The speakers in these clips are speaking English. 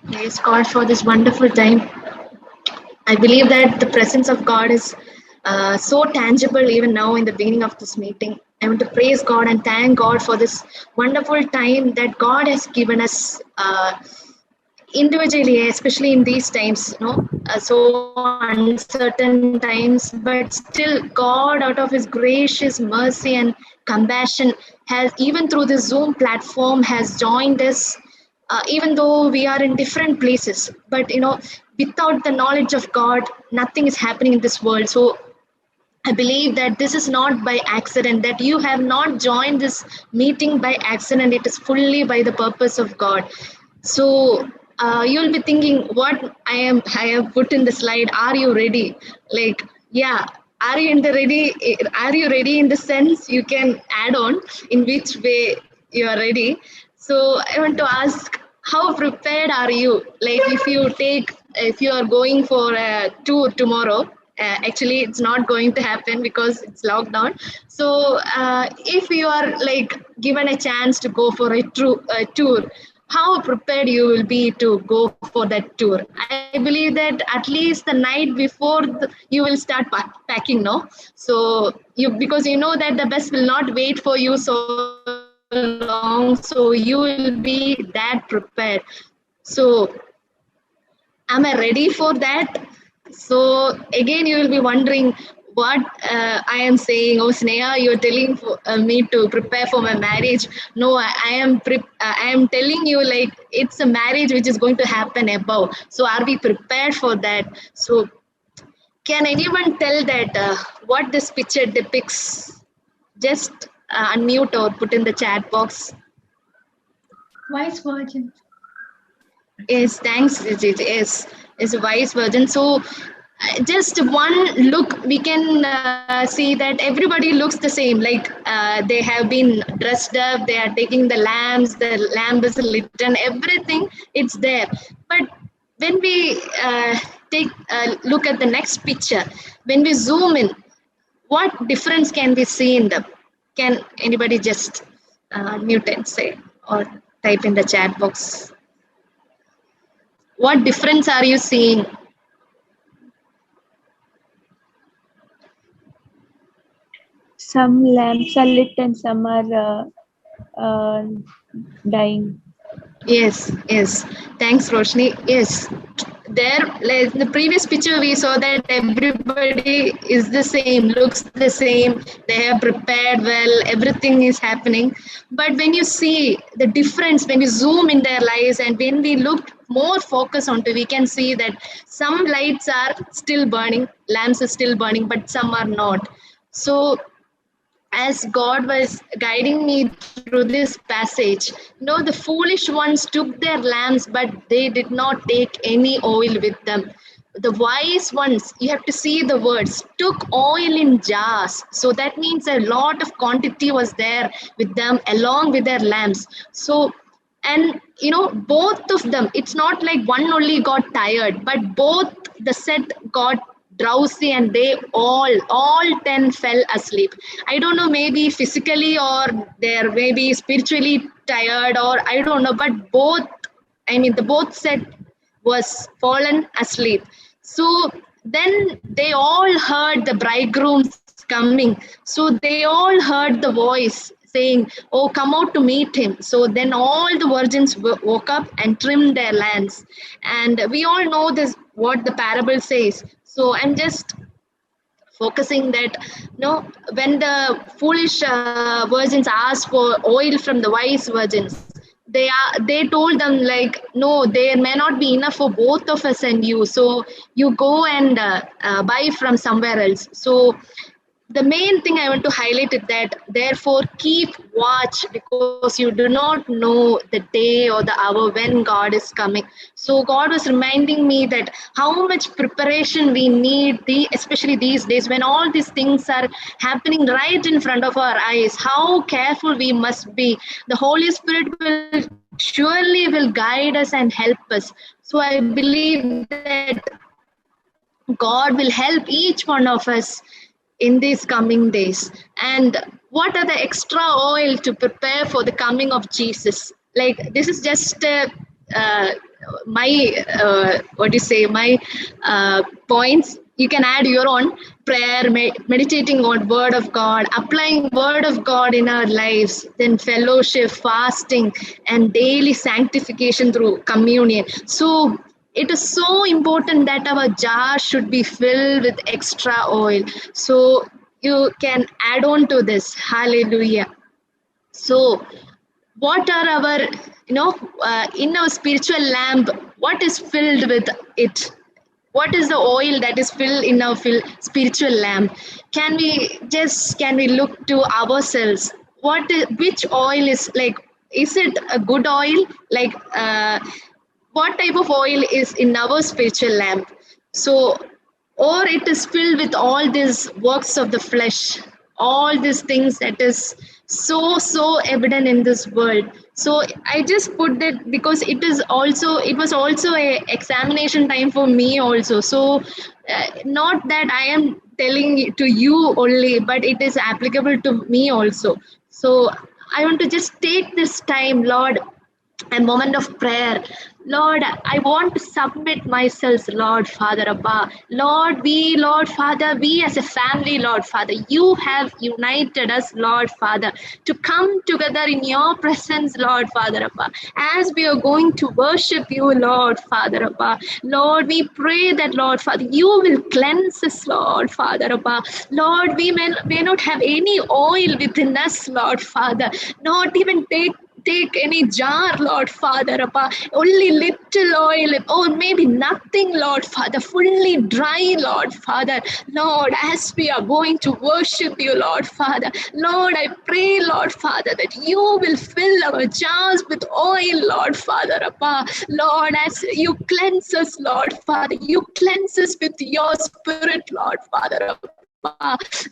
Praise God for this wonderful time. I believe that the presence of God is so tangible even now in the beginning of this meeting. I want to praise God and thank God for this wonderful time that God has given us individually, especially in these times, so uncertain times, but still God, out of His gracious mercy and compassion, has even through the Zoom platform has joined us, even though we are in different places. But without the knowledge of God, nothing is happening in this world. So I believe that this is not by accident, that you have not joined this meeting by accident. It is fully by the purpose of God. So you'll be thinking, what I have put in the slide. Are you ready? Like, yeah. Are you in the ready? Are you ready in the sense you can add on in which way you are ready? So I want to ask, how prepared are you? Like, if you are going for a tour tomorrow, actually it's not going to happen because it's lockdown. So if you are like given a chance to go for a tour, how prepared you will be to go for that tour? I believe that at least the night before you will start packing, no? So you, because you know that the bus will not wait for you so long, so you will be that prepared. So am I ready for that? So again, you will be wondering what I am saying. Oh, Sneha, you're telling me to prepare for my marriage. No, I am telling you, like, it's a marriage which is going to happen above. So are we prepared for that? So can anyone tell that what this picture depicts? Just unmute or put in the chat box. Wise virgin. Yes, thanks, Vijay. Yes, is a wise virgin. So, just one look, we can see that everybody looks the same. Like they have been dressed up, they are taking the lamps, the lamp is lit, and everything. It's there. But when we take a look at the next picture, when we zoom in, what difference can we see in them? Can anybody just mute and say or type in the chat box? What difference are you seeing? Some lamps are lit and some are dying. Yes, yes. Thanks, Roshni. Yes. There, like in the previous picture, we saw that everybody is the same, looks the same. They have prepared well. Everything is happening. But when you see the difference, when we zoom in their lives, and when we look more focus onto, we can see that some lights are still burning, lamps are still burning, but some are not. So as God was guiding me through this passage, the foolish ones took their lamps, but they did not take any oil with them. The wise ones, you have to see the words, took oil in jars. So that means a lot of quantity was there with them along with their lamps. So, and both of them, it's not like one only got tired, but both the set got drowsy, and they all 10 fell asleep. I don't know, maybe physically or they're maybe spiritually tired, or I don't know, but both, I mean, the both set was fallen asleep. So then they all heard the bridegroom's coming. So they all heard the voice saying, "Oh, come out to meet him." So then all the virgins woke up and trimmed their lamps. And we all know this, what the parable says. So I'm just focusing that, when the foolish virgins asked for oil from the wise virgins, they told them like, no, there may not be enough for both of us and you, so you go and buy from somewhere else. So the main thing I want to highlight is that therefore keep watch, because you do not know the day or the hour when God is coming. So God was reminding me that how much preparation we need, especially these days when all these things are happening right in front of our eyes, how careful we must be. The Holy Spirit will surely will guide us and help us. So I believe that God will help each one of us in these coming days. And what are the extra oil to prepare for the coming of Jesus? Like, this is just my points. You can add your own prayer, meditating on word of God, applying word of God in our lives, then fellowship, fasting, and daily sanctification through communion. So it is so important that our jar should be filled with extra oil. So you can add on to this. Hallelujah. So what are our, in our spiritual lamp, what is filled with it? What is the oil that is filled in our spiritual lamp? Can we look to ourselves? Which oil is like, is it a good oil? Like, what type of oil is in our spiritual lamp? So, or it is filled with all these works of the flesh, all these things that is so evident in this world. So I just put that because it was also a examination time for me also. So not that I am telling it to you only, but it is applicable to me also. So I want to just take this time, Lord, a moment of prayer. Lord, I want to submit myself, Lord Father Abba. Lord Father, we as a family, Lord Father, you have united us, Lord Father, to come together in your presence, Lord Father Abba. As we are going to worship you, Lord Father Abba, Lord, we pray that, Lord Father, you will cleanse us, Lord Father Abba. Lord, we may not have any oil within us, Lord Father, not even take any jar, Lord Father, Abba, only little oil, or maybe nothing, Lord Father, fully dry, Lord Father. Lord, as we are going to worship you, Lord Father, Lord, I pray, Lord Father, that you will fill our jars with oil, Lord Father, Abba. Lord, as you cleanse us, Lord Father, you cleanse us with your spirit, Lord Father, Abba.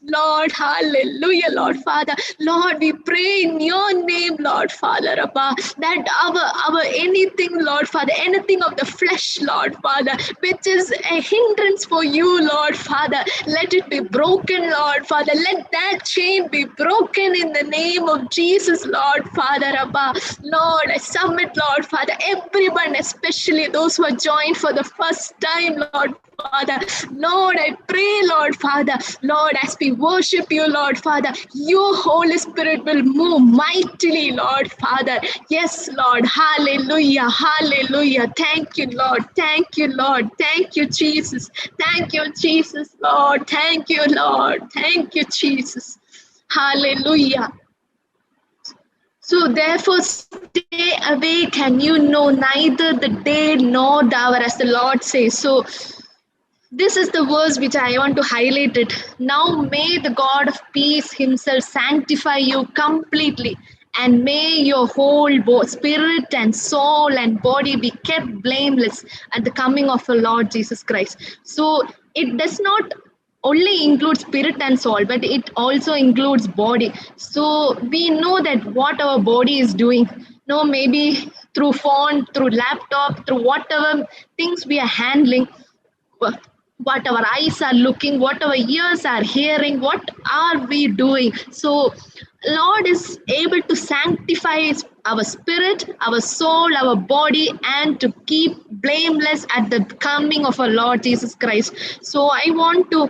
Lord, hallelujah, Lord Father. Lord, we pray in your name, Lord Father, Abba, that our anything, Lord Father, anything of the flesh, Lord Father, which is a hindrance for you, Lord Father, let it be broken, Lord Father. Let that chain be broken in the name of Jesus, Lord Father, Abba. Lord, I submit, Lord Father, everyone, especially those who are joined for the first time, Lord Father. Lord, I pray, Lord Father, Lord, as we worship you, Lord Father, your Holy Spirit will move mightily, Lord Father. Yes, Lord. Hallelujah. Hallelujah. Thank you, Lord. Thank you, Lord. Thank you, Jesus. Thank you, Jesus, Lord. Thank you, Lord. Thank you, Jesus. Hallelujah. So therefore, stay awake, and you know neither the day nor the hour, as the Lord says. So this is the verse which I want to highlight it. Now may the God of peace himself sanctify you completely, and may your whole spirit and soul and body be kept blameless at the coming of our Lord Jesus Christ. So it does not only include spirit and soul, but it also includes body. So we know that what our body is doing. No, maybe through phone, through laptop, through whatever things we are handling, what our eyes are looking, what our ears are hearing, what are we doing. So Lord is able to sanctify our spirit, our soul, our body, and to keep blameless at the coming of our Lord Jesus Christ. So I want to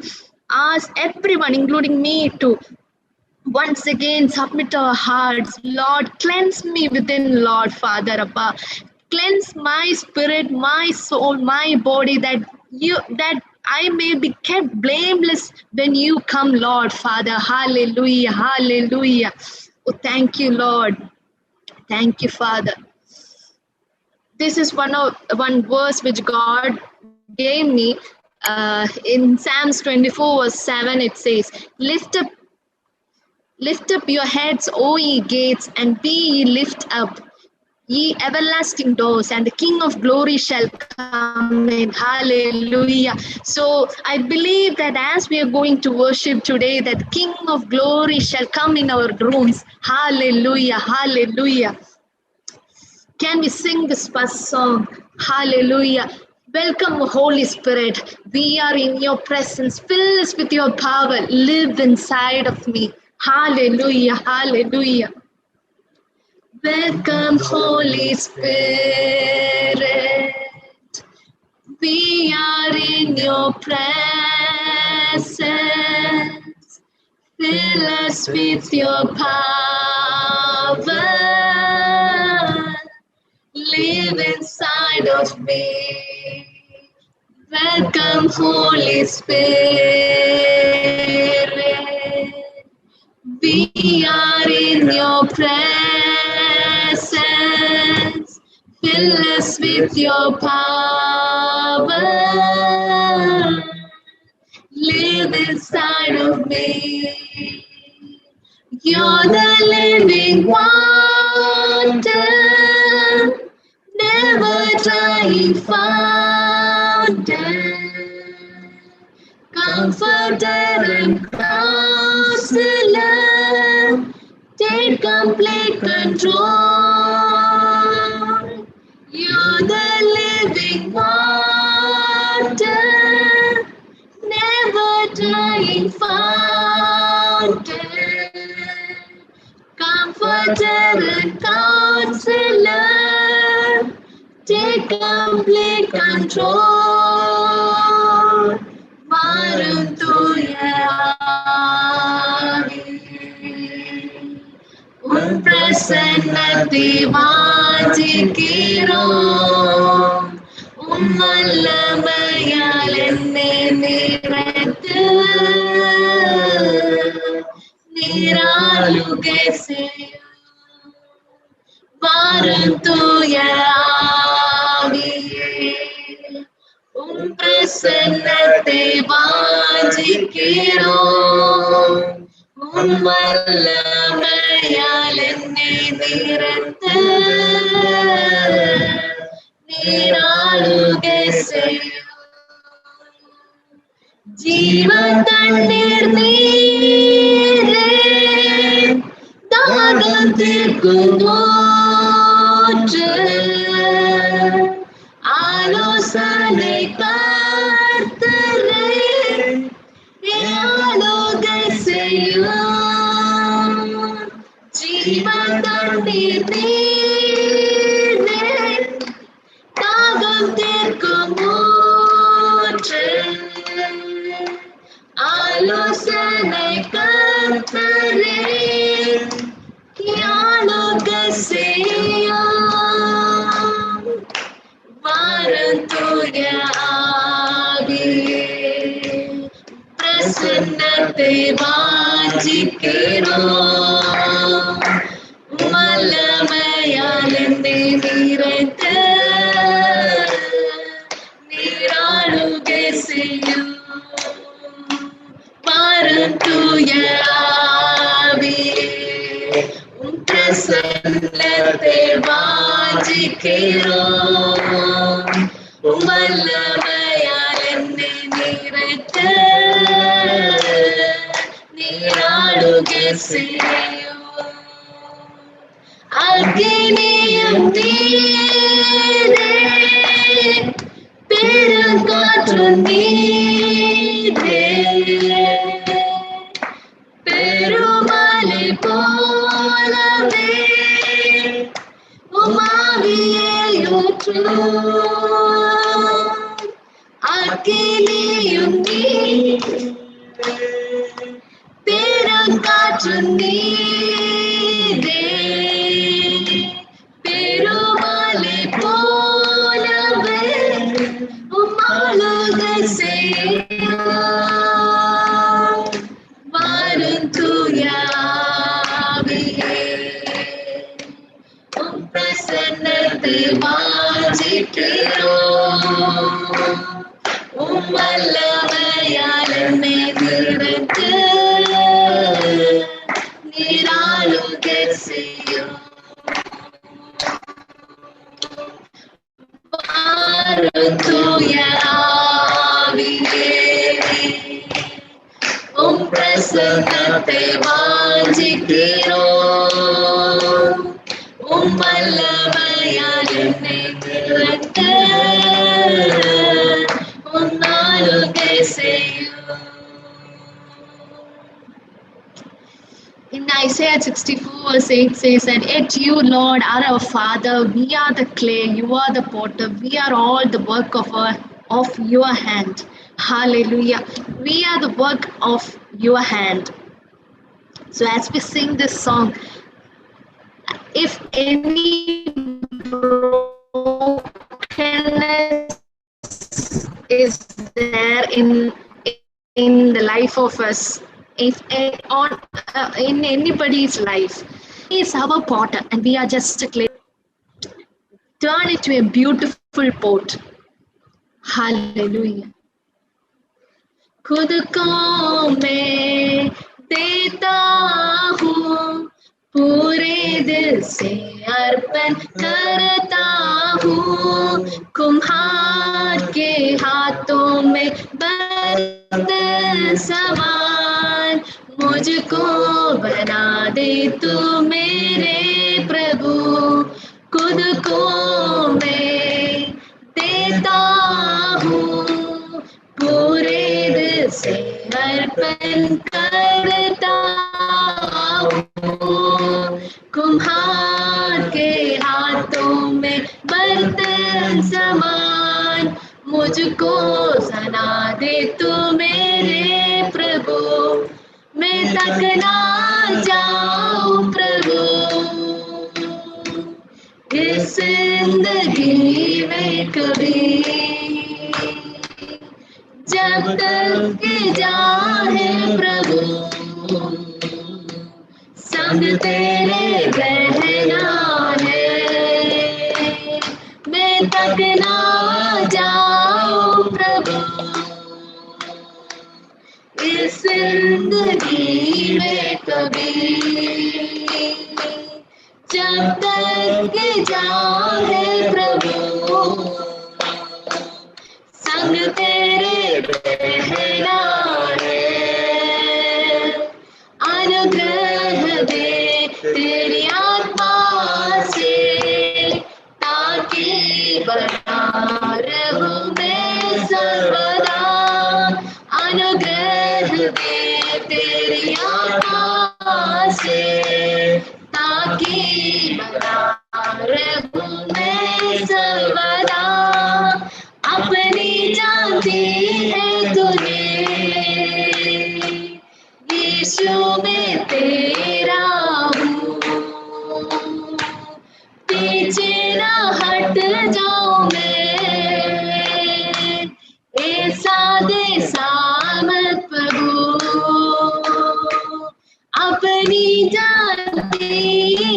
ask everyone, including me, to once again submit our hearts. Lord, cleanse me within, Lord Father Abba. Cleanse my spirit, my soul, my body, that I may be kept blameless when you come, Lord Father. Hallelujah. Hallelujah. Oh, thank you, Lord. Thank you, Father. This is one verse which God gave me in Psalms 24 verse 7. It says, Lift up your heads, O ye gates, and be ye lift up, ye everlasting doors, and the King of glory shall come in. Hallelujah. So I believe that as we are going to worship today, that King of glory shall come in our rooms. Hallelujah. Hallelujah. Can we sing this first song? Hallelujah. Welcome, Holy Spirit. We are in your presence. Fill us with your power. Live inside of me. Hallelujah. Hallelujah. Welcome, Holy Spirit. We are in your presence. Fill us with your power. Live inside of me. Welcome, Holy Spirit. We are in your presence. Fill us with your power. Live inside of me. You're the living water, never drying fountain. Comforter and counselor, take complete control. You're the living water, never drying fountain. Comforter and counselor, take complete control. Varum Tuyari, பிரசன்னத்தை வாஞ்சிக்கிறோம். வல்லமையால் என்னை நிறைத்து நீராளுகை செய்யும். வாரும் தூய ஆவியே, பிரசன்னத்தை வாஞ்சிக்கிறோம். வல்லமையால் என்னை நிறைத்து நீராளுகை செய்யும். ஜீவ தண்ணீர் நீரே, தாகம் தீர்க்கும் ஊற்று, ஆலோசனை கர்த்தரே, ஆளுகை செய்யும். ஜீவ தண்ணீர் நீரே, தாகம் தீர்க்கும் ஊற்று, ஆலோசனை கர்த்தரே, ஆளுகை செய்யும். வாரும் தூய ஆவியே, பிரசன்னத்தை வாஞ்சிக்கிறோம். வல்லமையால் என்னை நிறைத்து நீராளுகை செய்யும். வாரும் தூய ஆவியே, பிரசன்னத்தை வாஞ்சிக்கிறோம். வல்லமையால் என்னை நிறைத்து நீராளுகை செய்யும். அக்கினியும் நீரே, பெருங்காற்றும் நீரே, பெருமழை போலவே உமாவியை ஊற்றும். அக்கினியும் நீரே, பெருங்காற்றும் நீரே, பெருமழை போலவே உமாளுகை செய்யும். வாரும் தூய ஆவியே, பிரசன்னத்தை வாஞ்சிக்கிறோம். வல்லமையால் என்னை நிறைத்து நீராளுகை செய்யும். வாரும் தூய ஆவியே, பிரசன்னத்தை வாஞ்சிக்கிறோம். வல்லமையால் என்னை நிறைத்து ஆளுகை செய்யும். இந்த Isaiah 64 verse 8 says that, "Yet you, Lord, are our Father. We are the clay. You are the potter. We are all the work of your hand." Hallelujah. We are the work of your hand. So as we sing this song, if any brokenness is there in the life of us, if on in anybody's life, he is our potter, and we are just a clay. Turn it to a beautiful pot. Hallelujah. खुद को मैं देता हूँ, पूरे दिल से अर्पण करता हूँ, कुम्हार के हाथों में बर्तन समान, मुझको बना दे तू मेरे प्रभु। खुद को मैं देता हूँ, पूरे दिल से अर्पण करता हूँ, कुम्हार के हाथों में बर्तन समान, मुझको सना दे तू मेरे प्रभु। मैं तक ना जाऊं प्रभु इस जिंदगी में कभी, जब तक के जाए प्रभु संग तेरे रहना है। मैं तक ना जाऊं प्रभु इस जिंदगी में कभी, जब तक के जाए प्रभु संग तेरे रहना है। अनुग्रह दे तेरी आत्मा से, ताकि बना रहूं मैं सर्वदा। अनुग्रह दे तेरी आत्मा से, ताकि बना रहूं मैं सर्वदा। अपनी जानती है तूने यीशु में तेरा हूँ, पीछे ना हट जाऊं मैं, ऐसा दे सामत प्रभु। अपनी जानती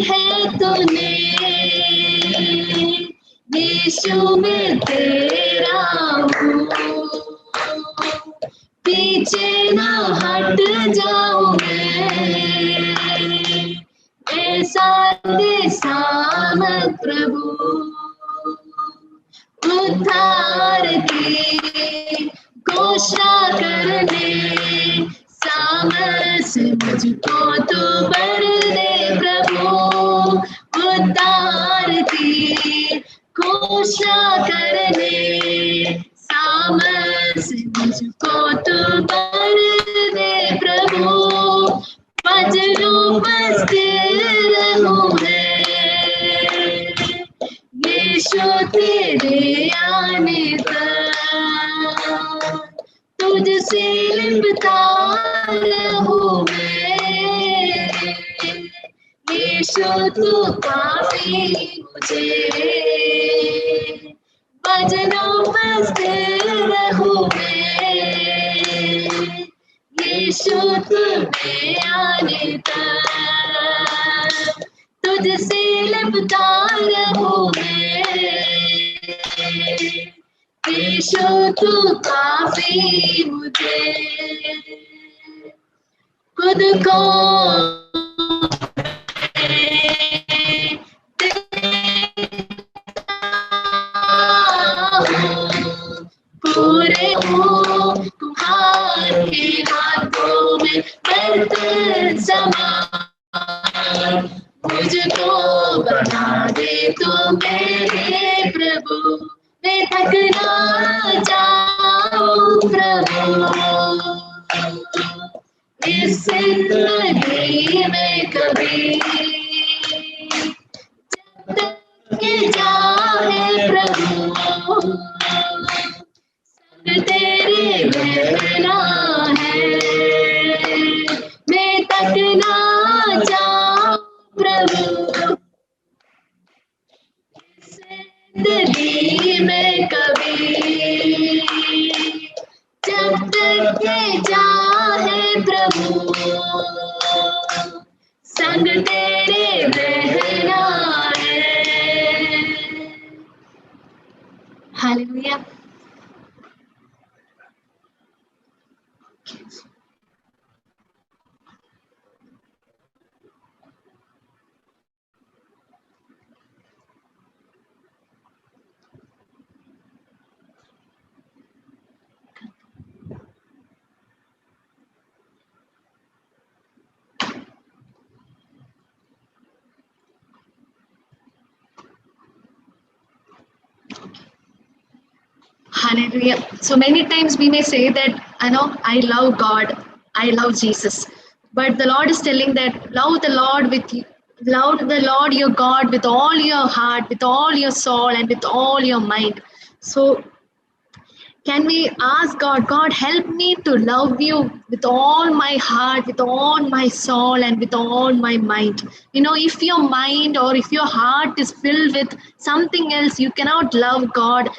है तूने यीशु में तेरा हूँ, पीछे ना हट जाऊं मैं, ऐसा दे सामत प्रभु। उद्धार की घोषणा करने सामर्थ मुझको तो भर दे प्रभु। उद्धार की घोषणा करने सामर्थ मुझको तो भर दे प्रभु। वचनों पर स्थिर रहूं मैं, यीशु तेरे आने तक तुझसे लिपटा रहूं मैं, यीशु तू काफी मुझे। वचनों पर स्थिर रहूं मैं, यीशु तुम्हें आने तक तुझसे लिपटा रहूं मैं, यीशु तू काफी मुझे। खुद को पूरे हो कुम्हार के हाथों में बर्तन समान, मुझको बना दे तो मेरे प्रभु। मैं थक ना जाऊं प्रभु इस जिंदगी में कभी, जब तक ये चाहे प्रभु संग तेरे रहना है। मैं तक ना जाऊं प्रभु जिंदगी में कभी, जब तक ये चाहे प्रभु संग तेरे रहना है। Hallelujah. Hallelujah. So many times we may say that, I love God, I love Jesus. But the Lord is telling that love the Lord with you, love the Lord your God with all your heart, with all your soul, and with all your mind. So can we ask God, God, help me to love you with all my heart, with all my soul, and with all my mind? If your mind or if your heart is filled with something else, you cannot love God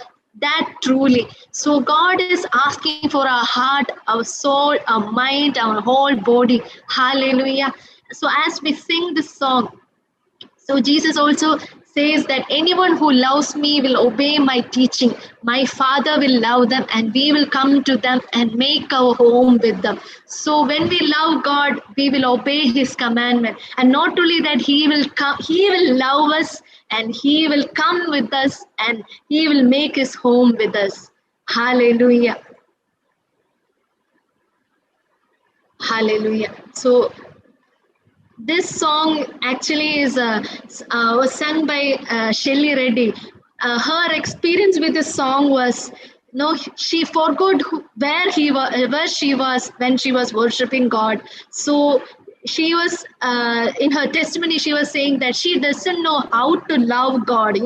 that truly. So God is asking for our heart, our soul, our mind, our whole body. Hallelujah. So as we sing this song, so Jesus also says that anyone who loves me will obey my teaching. My Father will love them and we will come to them and make our home with them. So when we love God, we will obey his commandment. And not only that, he will come, he will love us and he will come with us and he will make his home with us. Hallelujah. Hallelujah. So this song actually was sung by Shelly Reddy. Her experience with this song was, she forgot where she was when she was worshiping God. So she was in her testimony. She was saying that she doesn't know how to love God.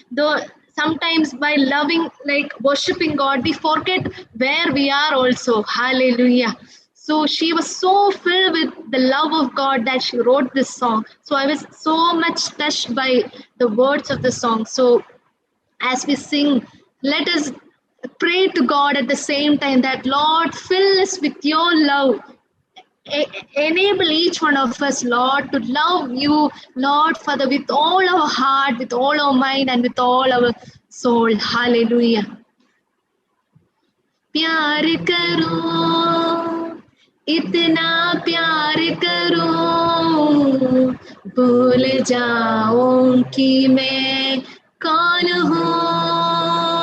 Though sometimes by loving, like worshiping God, we forget where we are also. Hallelujah. So she was so filled with the love of God that she wrote this song. So I was so much touched by the words of the song. So as we sing, let us pray to God at the same time that, Lord, fill us with your love. Enable each one of us, Lord, to love you, Lord, Father, with all our heart, with all our mind, and with all our soul. Hallelujah. प्यार करो, इतना प्यार करो, भूल जाओ कि मैं कौन हूँ,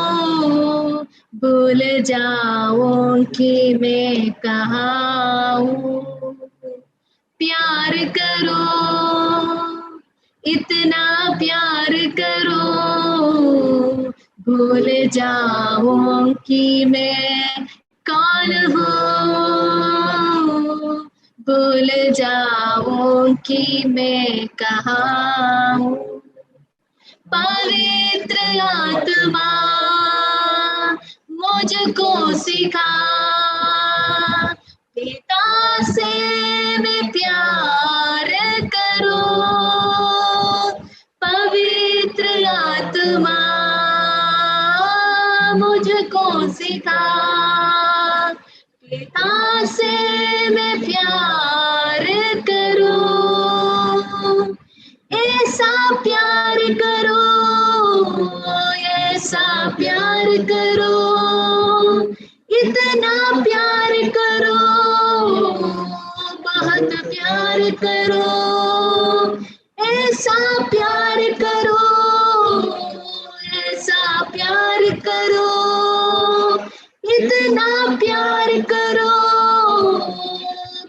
भूल जाओ कि मैं कहाँ हूँ। प्यार करो, इतना प्यार करो, भूल जाओ कि मैं कौन हूँ, भूल जाओ कि मैं कहाँ हूँ। पवित्र आत्मा मुझको सिखा, पिता से मैं प्यार करूं। पवित्र आत्मा मुझको सिखा, पिता से मैं प्यार करूं। ऐसा प्यार करो, ऐसा प्यार करो, इतना प्यार करो, बहुत प्यार करो। ऐसा प्यार करो, ऐसा प्यार करो, इतना प्यार करो,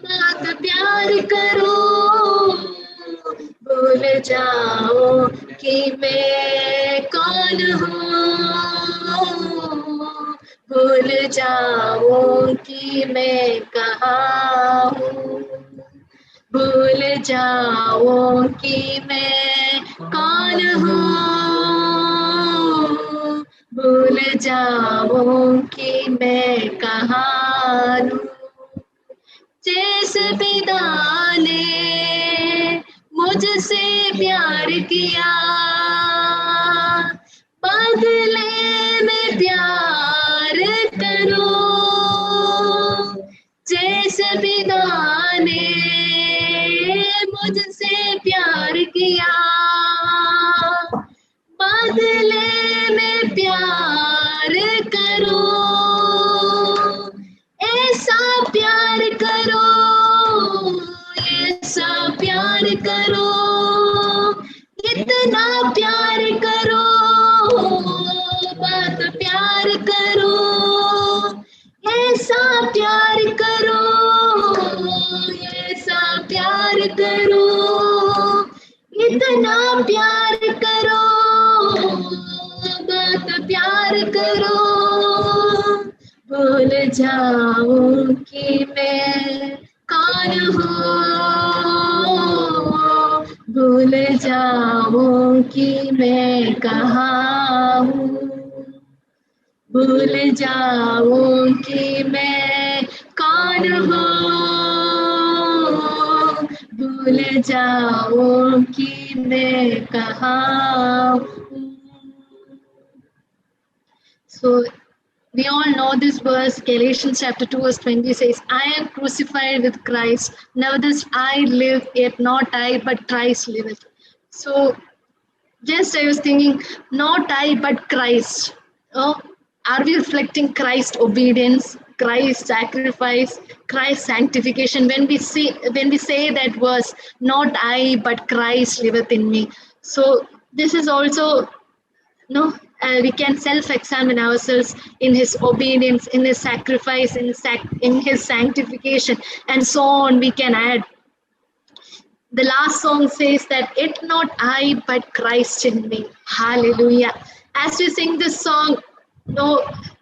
बहुत प्यार करो। भूल जाओ कि मैं कौन हूँ, भूल जाओ कि मैं कहाँ हूँ, भूल जाओ कि मैं कौन हूँ, भूल जाओ कि मैं कहाँ हूँ। जिस पिता ने मुझसे प्यार किया, बदले में प्यार करो। जिस पिता ने मुझसे प्यार किया, बदले में प्यार करो। ऐसा प्यार करो, ऐसा प्यार करो, इतना प्यार करो, बहुत प्यार करो। ऐसा प्यार करो, ऐसा प्यार करो, इतना प्यार करो, बहुत प्यार करो। भूल जाओ कि मैं कौन हूँ, भूल जाओ कि मैं कहाँ हूँ, भूल जाओ कि मैं कौन हूँ, भूल जाओ कि मैं कहाँ हूँ। So we all know this verse. Galatians chapter 2 verse 20 says, I am crucified with Christ. Nevertheless I live, yet not I, but Christ liveth. So just I was thinking, not I, but Christ. Oh, are we reflecting Christ's obedience, Christ's sacrifice, Christ's sanctification when we say that verse, not I, but Christ liveth in me? So this is also no. We can self-examine ourselves in His obedience, in His sacrifice, in His sanctification, and so on. We can add. The last song says that it not I but Christ in me. Hallelujah. As we sing this song,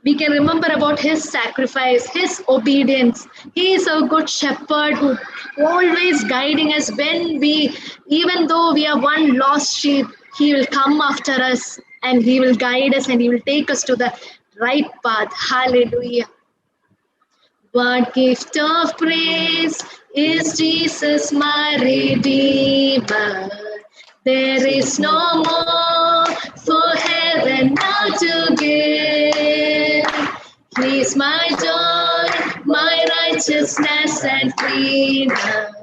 we can remember about His sacrifice, His obedience. He is a good shepherd who always guiding us even though we are one lost sheep, He will come after us and He will guide us and He will take us to the right path. Hallelujah. What gift of praise is Jesus, my Redeemer? There is no more for heaven now to give. He is my joy, my righteousness and freedom,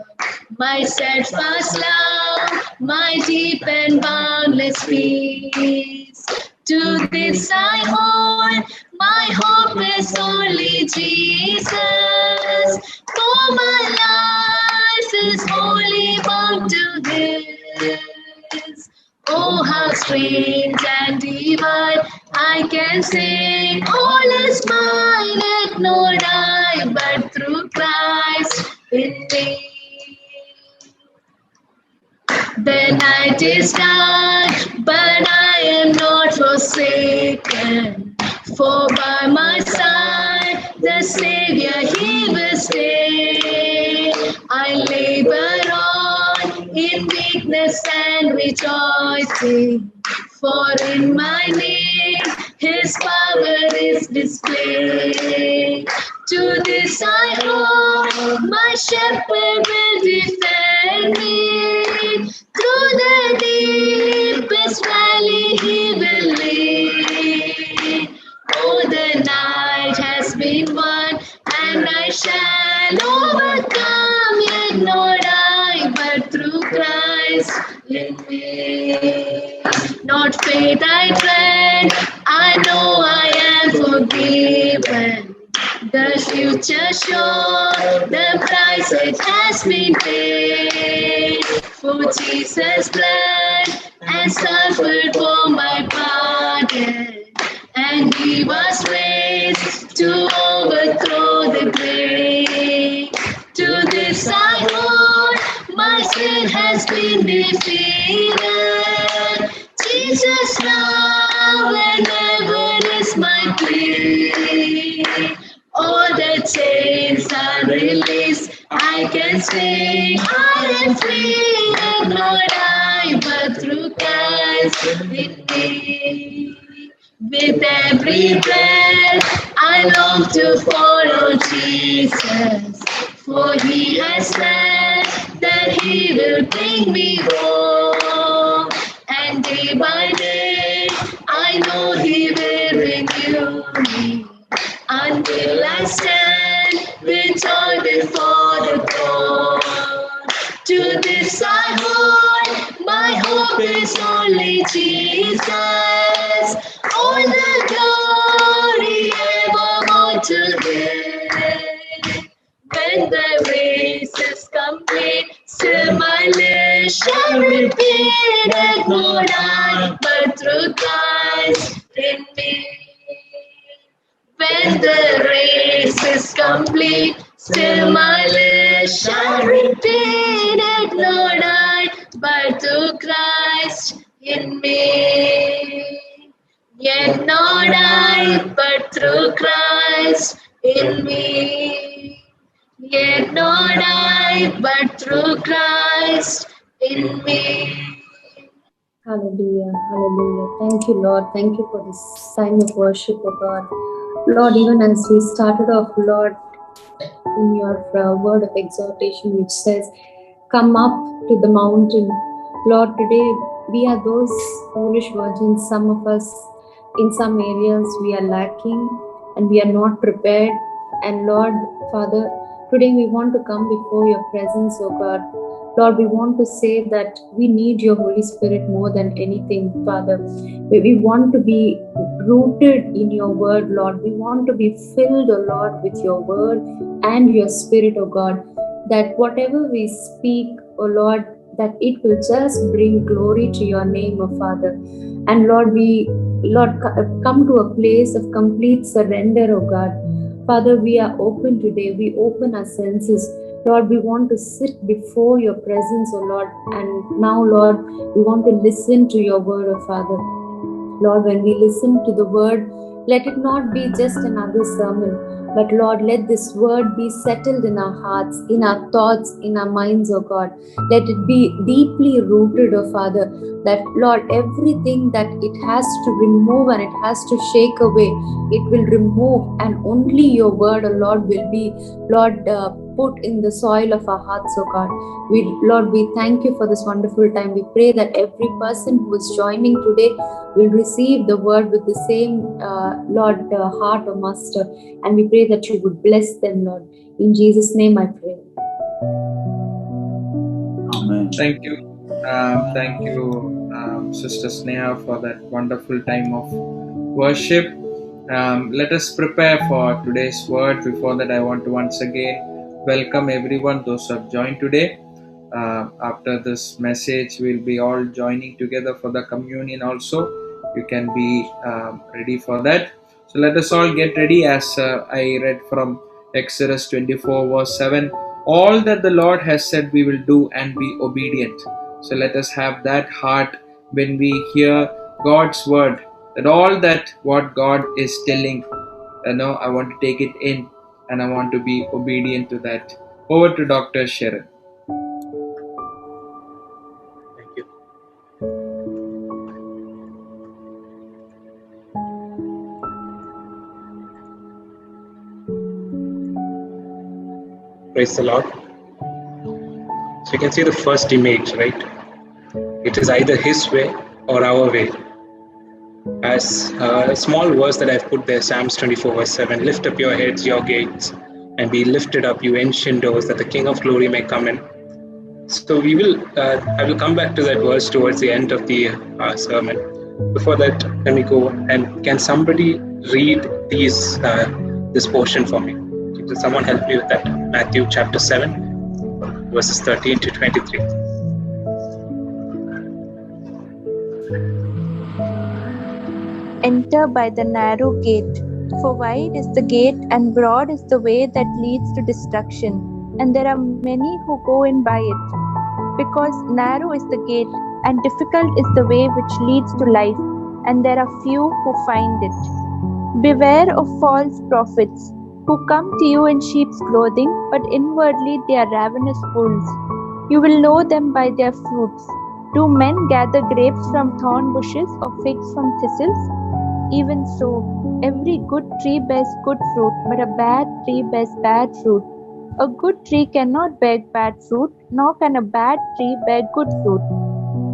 my steadfast love, my deep and boundless peace. To this I hold, my hope is only Jesus. For my life is wholly bound to His. Oh, how strange and divine, I can sing, all is mine, yet not I, but through Christ in me. The night is dark, but I am not forsaken. For by my side, the Savior, He will stay. I labor on in weakness and rejoicing. For in my need, His power is displayed. To this I hope, my shepherd will defend me. Through the deepest valley He will lead. Oh, the night has been won, and I shall overcome, yet not I, but through Christ in me. Not faith I dread, I know I am forgiven. The future sure, the price it has been paid. For Jesus' blood has suffered for my pardon, and He was raised to overthrow the grave. To this I hold, my sin has been defeated. Jesus now and ever is my plea. All the chains are released, I I can say I am free, and not I, but through Christ in me. With every breath, I long to follow Jesus, for He has said that He will bring me home. And day by day, I know He will renew me until I stand with joy before the throne. To this I hold, my hope is only Jesus. All the glory ever want to give. When the race is complete, still my lips shall repeat that not I, but through Christ in me. When the race is complete, still my lips shall repeat it, not I, but through Christ in me. Yet not I, but through Christ in me. Yet not I, but through Christ in me. Hallelujah, hallelujah. Thank you, Lord. Thank you for this time of worship, oh God. Lord, even as we started off, Lord, in your word of exhortation, which says, come up to the mountain. Lord, today we are those foolish virgins. Some of us, in some areas, we are lacking and we are not prepared. And Lord, Father, today we want to come before your presence, oh God. Lord, we want to say that we need your Holy Spirit more than anything, Father. We want to be rooted in your word, Lord. We want to be filled, oh Lord, with your word and your spirit, oh God. That whatever we speak, oh Lord, that it will just bring glory to your name, oh Father. And Lord, we, Lord, come to a place of complete surrender, oh God. Father, we are open today. We open our senses. Lord, we want to sit before your presence, oh Lord. And now, Lord, we want to listen to your word, oh Father. Lord, when we listen to the word, let it not be just another sermon, but Lord, let this word be settled in our hearts, in our thoughts, in our minds, oh God. Let it be deeply rooted, oh Father, that Lord, everything that it has to remove and it has to shake away, it will remove, and only your word, oh Lord, will be, Lord, put in the soil of our hearts, oh God. Lord, we thank you for this wonderful time. We pray that every person who is joining today will receive the word with the same, Lord, heart or master. And we pray that you would bless them, Lord. In Jesus' name I pray. Amen. Thank you. Thank you, Sister Sneha, for that wonderful time of worship. Let us prepare for today's word. Before that, I want to once again welcome everyone, those who have joined today. After this message, we'll be all joining together for the communion also. You can be ready for that. So let us all get ready, as I read from Exodus 24 verse 7. All that the Lord has said we will do and be obedient. So let us have that heart when we hear God's word, that all that what God is telling, I want to take it in and I want to be obedient to that. Over to Dr. Sharon. Thank you. Praise the Lord. So you can see the first image, right? It is either His way or our way. As a small verse that I've put there, Psalms 24 verse 7, lift up your heads, your gates, and be lifted up, you ancient doors, that the King of glory may come in. So I will come back to that verse towards the end of the sermon. Before that, let me go, and can somebody read this portion for me? Can someone help me with that? Matthew chapter 7, verses 13 to 23. Enter by the narrow gate, for wide is the gate and broad is the way that leads to destruction, and there are many who go in by it. Because narrow is the gate and difficult is the way which leads to life, and there are few who find it. Beware of false prophets, who come to you in sheep's clothing, but inwardly they are ravenous wolves. You will know them by their fruits. Do men gather grapes from thorn bushes or figs from thistles? Even so, every good tree bears good fruit, but a bad tree bears bad fruit. A good tree cannot bear bad fruit, nor can a bad tree bear good fruit.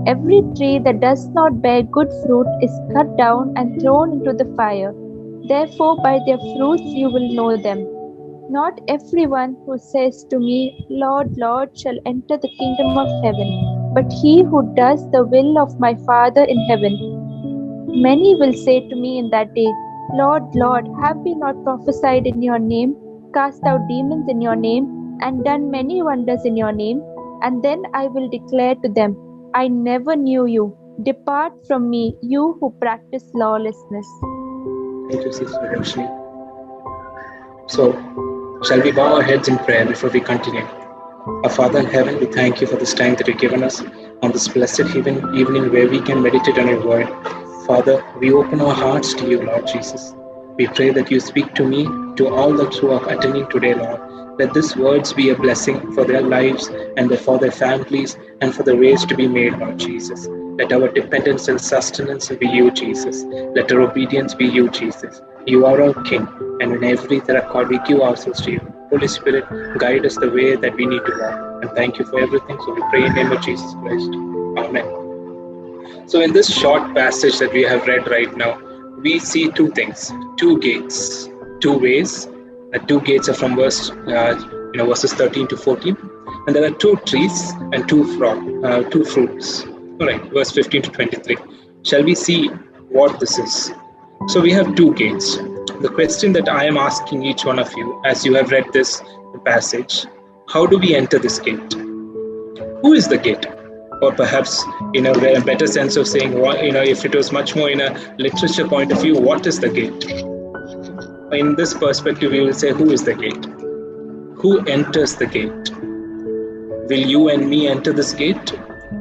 Every tree that does not bear good fruit is cut down and thrown into the fire. Therefore, by their fruits you will know them. Not everyone who says to me, Lord, Lord, shall enter the kingdom of heaven, but he who does the will of my Father in heaven. Many will say to me in that day, Lord, Lord, have we not prophesied in your name, cast out demons in your name, and done many wonders in your name? And then I will declare to them, I never knew you. Depart from me, you who practice lawlessness. Thank you, Sister Roshni. So, shall we bow our heads in prayer before we continue? Our Father in heaven, we thank you for this time that you've given us on this blessed evening where we can meditate on your word. Father, we open our hearts to you, Lord Jesus. We pray that you speak to me, to all those who are attending today, Lord. Let these words be a blessing for their lives and for their families and for the ways to be made, Lord Jesus. Let our dependence and sustenance be you, Jesus. Let our obedience be you, Jesus. You are our King, and in every that we give ourselves to you. Holy Spirit, guide us the way that we need to walk. And thank you for everything. So we pray in the name of Jesus Christ. Amen. So in this short passage that we have read right now, we see two things, two gates, two ways. The two gates are from verses 13 to 14, and there are two trees and two fruits. All right, verse 15 to 23. Shall we see what this is? So we have two gates. The question that I am asking each one of you, as you have read this passage, how do we enter this gate? Who is the gate? Or perhaps in a better sense of saying, if it was much more in a literature point of view, what is the gate? In this perspective, we will say, who is the gate? Who enters the gate? Will you and me enter this gate?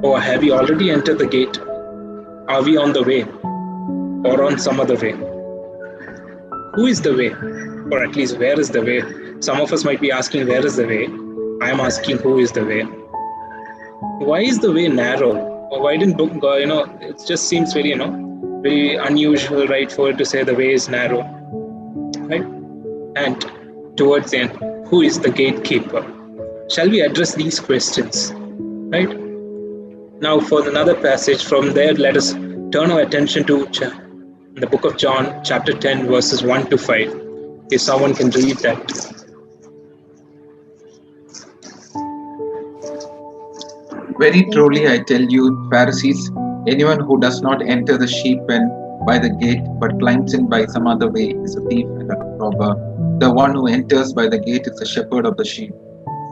Or have we already entered the gate? Are we on the way? Or on some other way? Who is the way? Or at least, where is the way? Some of us might be asking, where is the way? I am asking, who is the way? Why is the way narrow? Or why didn't book go? It just seems very, very unusual, right, for it to say the way is narrow, right? And towards the end, who is the gatekeeper? Shall we address these questions, right? Now, for another passage from there, let us turn our attention to the book of John, chapter 10, verses 1 to 5. If someone can read that. Very truly I tell you, Pharisees, anyone who does not enter the sheep pen by the gate, but climbs in by some other way, is a thief and a robber. The one who enters by the gate is the shepherd of the sheep.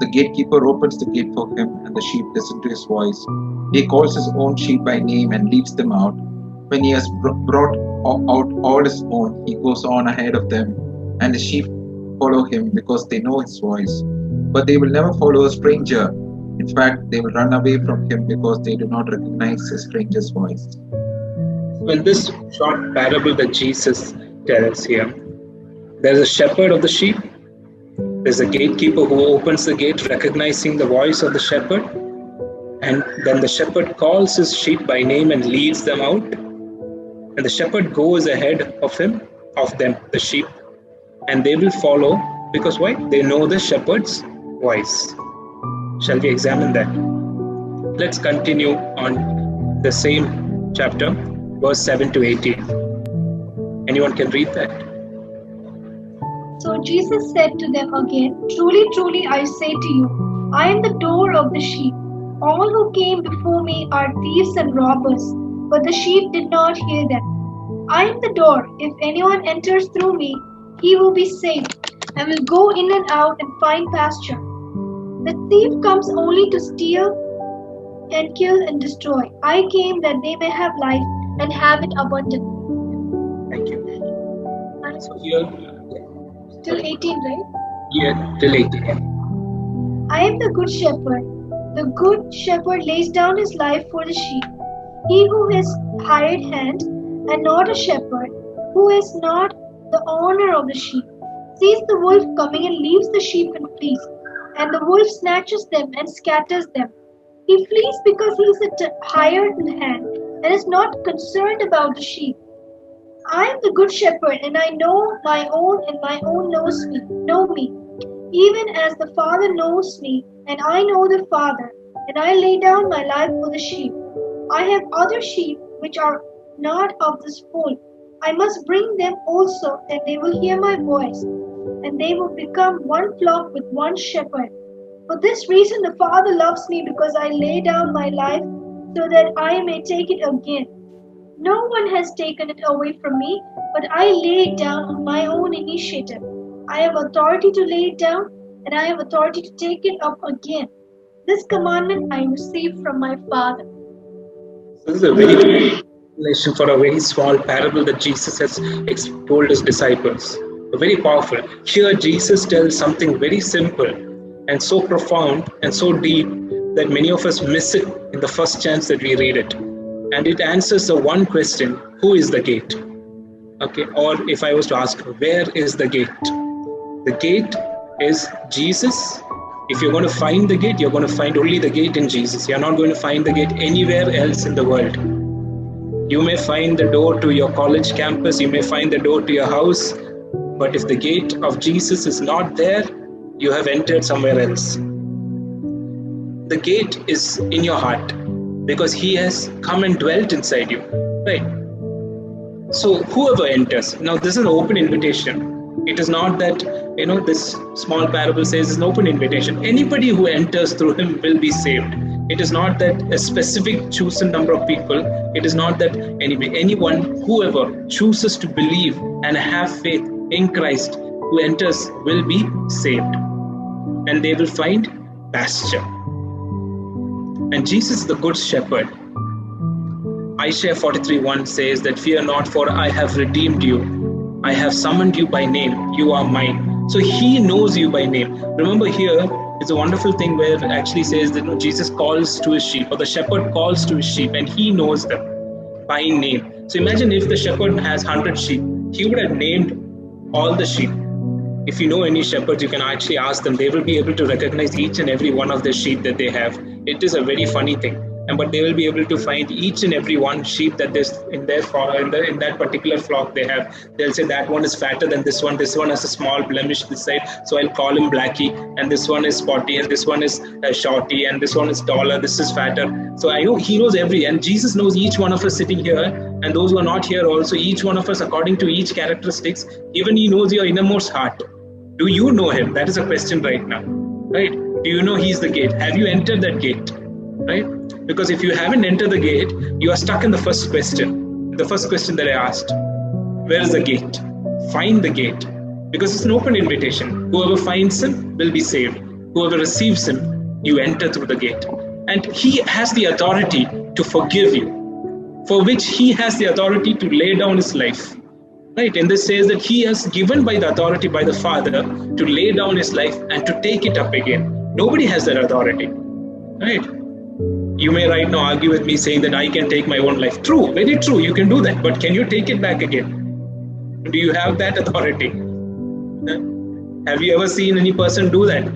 The gatekeeper opens the gate for him, and the sheep listen to his voice. He calls his own sheep by name and leads them out. When he has brought out all his own, he goes on ahead of them, and the sheep follow him because they know his voice. But they will never follow a stranger. In fact, they will run away from him because they do not recognize a stranger's voice. In this short parable that Jesus tells here, there's a shepherd of the sheep, there's a gatekeeper who opens the gate recognizing the voice of the shepherd, and then the shepherd calls his sheep by name and leads them out, and the shepherd goes ahead of them, the sheep, and they will follow because why? They know the shepherd's voice. Shall we examine that? Let's continue on the same chapter, verse 7 to 18. Anyone can read that? So Jesus said to them again, Truly, truly, I say to you, I am the door of the sheep. All who came before me are thieves and robbers, but the sheep did not hear them. I am the door. If anyone enters through me, he will be saved, and will go in and out and find pasture. The thief comes only to steal and kill and destroy. I came that they may have life and have it abundantly. Thank you. So here, Till 18, right? yeah, till 18. I am the good shepherd. The good shepherd lays down his life for the sheep. He who has hired hand and not a shepherd, who is not the owner of the sheep, sees the wolf coming and leaves the sheep and flees. And the wolf snatches them and scatters them. He flees because he is a hired hand and is not concerned about the sheep. I am the good shepherd, and I know my own, and my own know me. Even as the Father knows me, and I know the Father, and I lay down my life for the sheep. I have other sheep which are not of this fold. I must bring them also, and they will hear my voice, and they will become one flock with one shepherd. For this reason the Father loves me, because I lay down my life so that I may take it again. No one has taken it away from me, but I lay it down on my own initiative. I have authority to lay it down, and I have authority to take it up again. This commandment I received from my Father. This is a very good explanation for a very small parable that Jesus has told his disciples. Very powerful. Here Jesus tells something very simple and so profound and so deep that many of us miss it in the first chance that we read it. And it answers the one question, who is the gate? Okay, or if I was to ask, where is the gate? The gate is Jesus. If you're going to find the gate, you're going to find only the gate in Jesus. You're not going to find the gate anywhere else in the world. You may find the door to your college campus, you may find the door to your house, but if the gate of Jesus is not there, you have entered somewhere else. The gate is in your heart, because he has come and dwelt inside you, right? So whoever enters, now this is an open invitation. It is not that, this small parable says it's an open invitation. Anybody who enters through him will be saved. It is not that a specific chosen number of people. It is not that anyone, whoever chooses to believe and have faith in Christ who enters will be saved. And they will find pasture. And Jesus is the good shepherd. Isaiah 43:1 says that, fear not, for I have redeemed you. I have summoned you by name. You are mine. So he knows you by name. Remember, here it's a wonderful thing where it actually says that Jesus calls to his sheep, or the shepherd calls to his sheep, and he knows them by name. So imagine if the shepherd has 100 sheep, he would have named all the sheep. If you know any shepherds, you can actually ask them. They will be able to recognize each and every one of the sheep that they have. It is a very funny thing. But they will be able to find each and every one sheep that there's in that particular flock they have. They'll say that one is fatter than this one has a small blemish this side, so I'll call him Blackie, and this one is spotty, and this one is shorty, and this one is taller, this is fatter. So I know he knows and Jesus knows each one of us sitting here, and those who are not here also, each one of us according to each characteristics. Even he knows your innermost heart. Do you know him? That is a question right now, right? Do you know he's the gate? Have you entered that gate, right? Because if you haven't entered the gate, you are stuck in the first question. The first question that I asked, where is the gate? Find the gate. Because it's an open invitation. Whoever finds him will be saved. Whoever receives him, you enter through the gate. And he has the authority to forgive you, for which he has the authority to lay down his life. Right? And this says that he has given by the authority by the Father to lay down his life and to take it up again. Nobody has that authority. Right? You may right now argue with me saying that I can take my own life. True, very true, you can do that. But can you take it back again? Do you have that authority? Have you ever seen any person do that?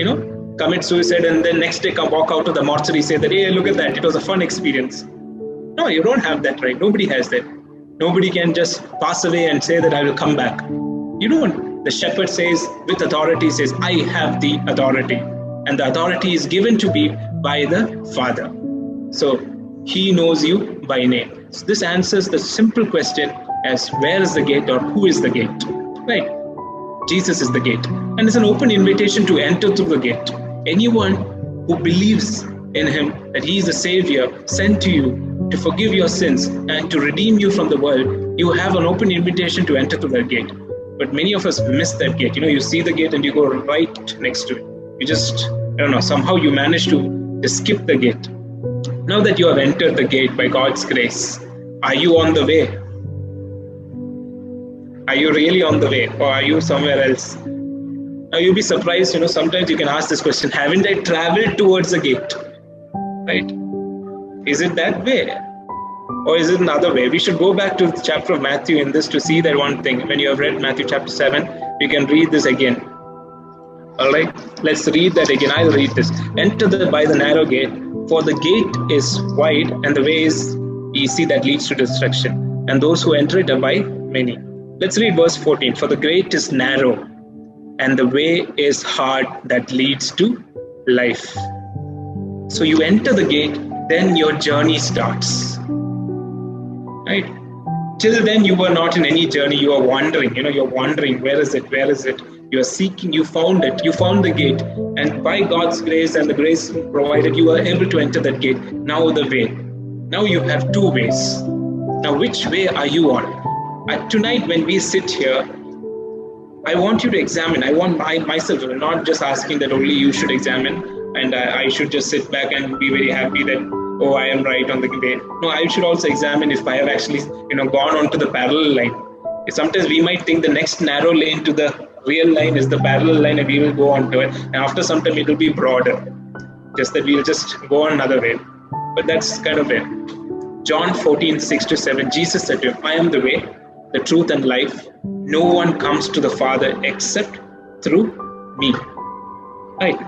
Commit suicide and then next day come walk out of the mortuary, say that, hey, look at that, it was a fun experience. No, you don't have that right. Nobody has that. Nobody can just pass away and say that I will come back. You don't. The shepherd says, with authority, says, I have the authority. And the authority is given to me by the Father. So he knows you by name. So this answers the simple question as where is the gate or who is the gate? Right? Jesus is the gate. And it's an open invitation to enter through the gate. Anyone who believes in him, that he is the Savior sent to you to forgive your sins and to redeem you from the world, you have an open invitation to enter through that gate. But many of us miss that gate. You see the gate and you go right next to it. You just, somehow you manage to skip the gate. Now that you have entered the gate by God's grace, are you on the way? Are you really on the way, or are you somewhere else? Now you'll be surprised, sometimes you can ask this question, haven't I traveled towards the gate? Right? Is it that way? Or is it another way? We should go back to the chapter of Matthew in this to see that one thing. When you have read Matthew chapter 7, you can read this again. All right, let's read that again. I'll read this. Enter by the narrow gate, for the gate is wide and the way is easy that leads to destruction, and those who enter it are by many. Let's read verse 14. For the gate is narrow and the way is hard that leads to life. So you enter the gate, then your journey starts. Right? Till then you were not in any journey, you are wandering. You're wandering, where is it? You are seeking, you found it, you found the gate, and by God's grace and the grace provided, you are able to enter that gate. Now the way. Now you have two ways. Now which way are you on? Tonight when we sit here, I want you to examine. I want myself, not just asking that only you should examine and I should just sit back and be very happy that, oh, I am right on the way. No, I should also examine if I have actually, gone onto the parallel line. Sometimes we might think the next narrow lane to the real line is the parallel line and we will go onto it. And after some time it will be broader. Just that we will just go on another way. But that's kind of it. John 14:6-7, Jesus said to him, I am the way, the truth and life. No one comes to the Father except through me. Right?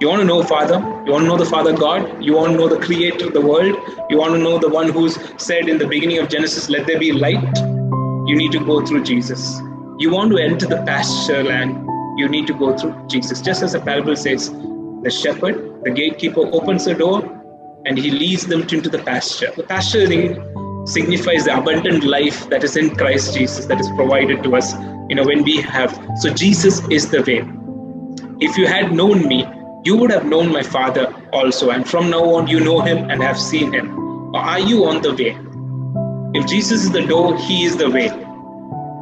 You want to know Father? You want to know the Father God? You want to know the Creator of the world? You want to know the one who's said in the beginning of Genesis, let there be light? You need to go through Jesus. You want to enter the pasture land? You need to go through Jesus. Just as the parable says, the shepherd, the gatekeeper opens the door and he leads them into the pasture. The pasture signifies the abundant life that is in Christ Jesus, that is provided to us, when we have. So Jesus is the way. If you had known me, you would have known my Father also. And from now on, you know him and have seen him. Or are you on the way? If Jesus is the door, he is the way.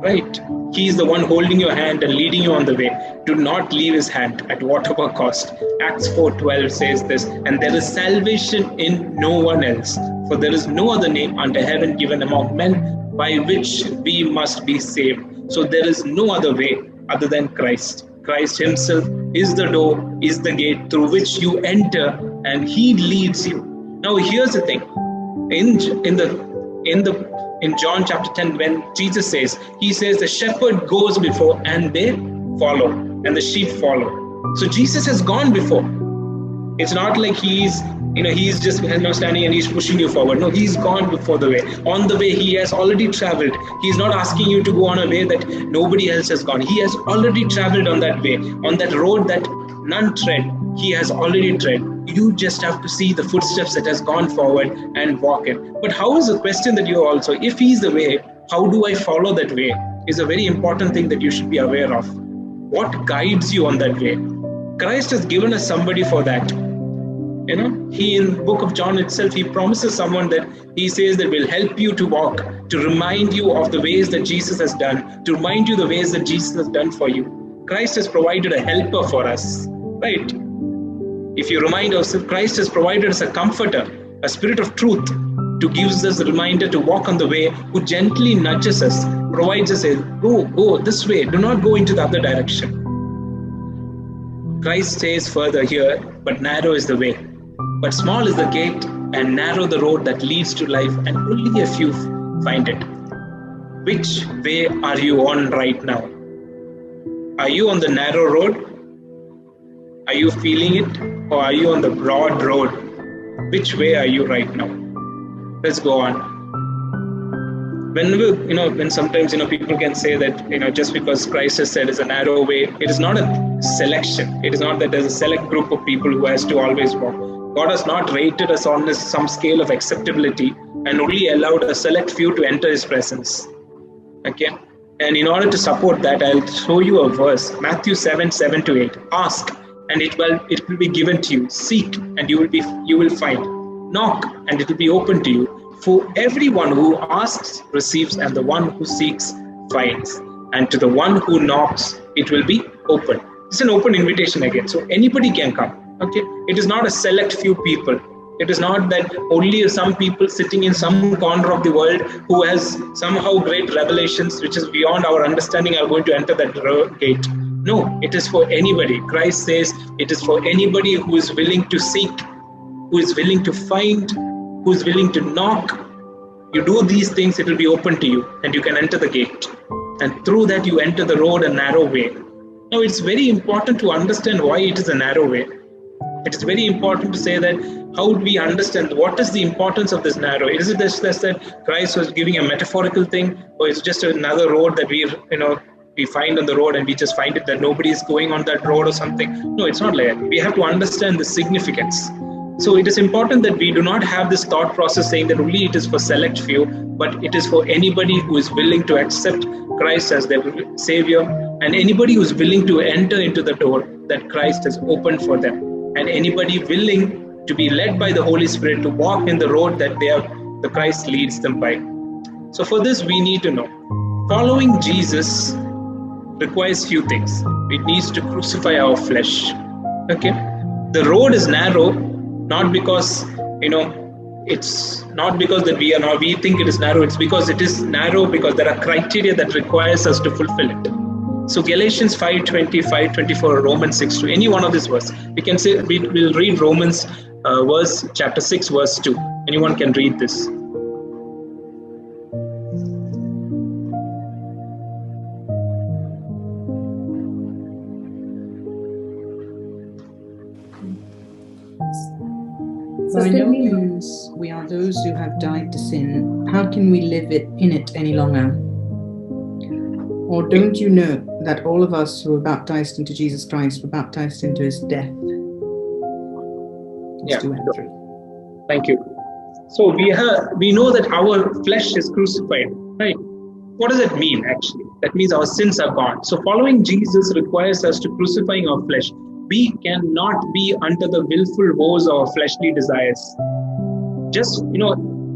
Right? He is the one holding your hand and leading you on the way. Do not leave his hand at whatever cost. Acts 4:12 says this, and there is salvation in no one else, for there is no other name under heaven given among men by which we must be saved. So there is no other way other than Christ. Christ himself is the door, is the gate through which you enter, and he leads you. Now here's the thing. In John chapter 10, when Jesus says, he says the shepherd goes before and they follow, and the sheep follow. So Jesus has gone before. It's not like he's just standing and he's pushing you forward. No, he's gone before the way. On the way, he has already traveled. He's not asking you to go on a way that nobody else has gone. He has already traveled on that way, on that road that none tread. He has already tread. You just have to see the footsteps that has gone forward and walk in. But how is the question that you also, if he's the way, how do I follow that way? Is a very important thing that you should be aware of. What guides you on that way? Christ has given us somebody for that. He in the book of John itself, he promises someone that he says that will help you to walk, to remind you of the ways that Jesus has done, to remind you the ways that Jesus has done for you. Christ has provided a helper for us, right? If you remind ourselves, Christ has provided us a comforter, a spirit of truth, to give us a reminder to walk on the way, who gently nudges us, provides us a go this way, do not go into the other direction. Christ says further here, but narrow is the way, but small is the gate, and narrow the road that leads to life, and only a few find it. Which way are you on right now? Are you on the narrow road? Are you feeling it? Or are you on the broad road? Which way are you right now? Let's go on. When sometimes, people can say that, just because Christ has said is a narrow way, it is not a selection. It is not that there's a select group of people who has to always walk. God has not rated us on some scale of acceptability and only allowed a select few to enter his presence. Okay? And in order to support that, I'll show you a verse, Matthew 7:7-8. Ask, and it will be given to you. Seek, and you will find. Knock, and it will be open to you. For everyone who asks receives, and the one who seeks finds. And to the one who knocks, it will be open. It's an open invitation again, so anybody can come. Okay, it is not a select few people. It is not that only some people sitting in some corner of the world who has somehow great revelations, which is beyond our understanding, are going to enter that gate. No, it is for anybody. Christ says it is for anybody who is willing to seek, who is willing to find, who is willing to knock, You do these things, it will be open to you and you can enter the gate. And through that you enter the road, a narrow way. Now it's very important to understand why it is a narrow way. It is very important to say that how would we understand what is the importance of this narrow? Is it just that Christ was giving a metaphorical thing, or it's just another road that we find on the road and we just find it that nobody is going on that road or something? No, it's not like that. We have to understand the significance. So it is important that we do not have this thought process saying that only it is for select few, but it is for anybody who is willing to accept Christ as their Savior, and anybody who is willing to enter into the door that Christ has opened for them, and anybody willing to be led by the Holy Spirit to walk in the road that the Christ leads them by. So for this we need to know, following Jesus requires few things. It needs to crucify our flesh. Okay, the road is narrow, not because it's not because that we think it is narrow. It's because it is narrow because there are criteria that requires us to fulfill it. So Galatians 5:20, 5:24, Romans 6:2, any one of these verses. We can say we'll read Romans chapter 6 verse 2. Anyone can read this. By no means we are those who have died to sin. How can we live in it any longer? Or don't you know that all of us who were baptized into Jesus Christ were baptized into his death? Yeah. Thank you. So we know that our flesh is crucified, right? What does that mean actually? That means our sins are gone. So following Jesus requires us to crucifying our flesh. We cannot be under the willful woes of our fleshly desires. Just,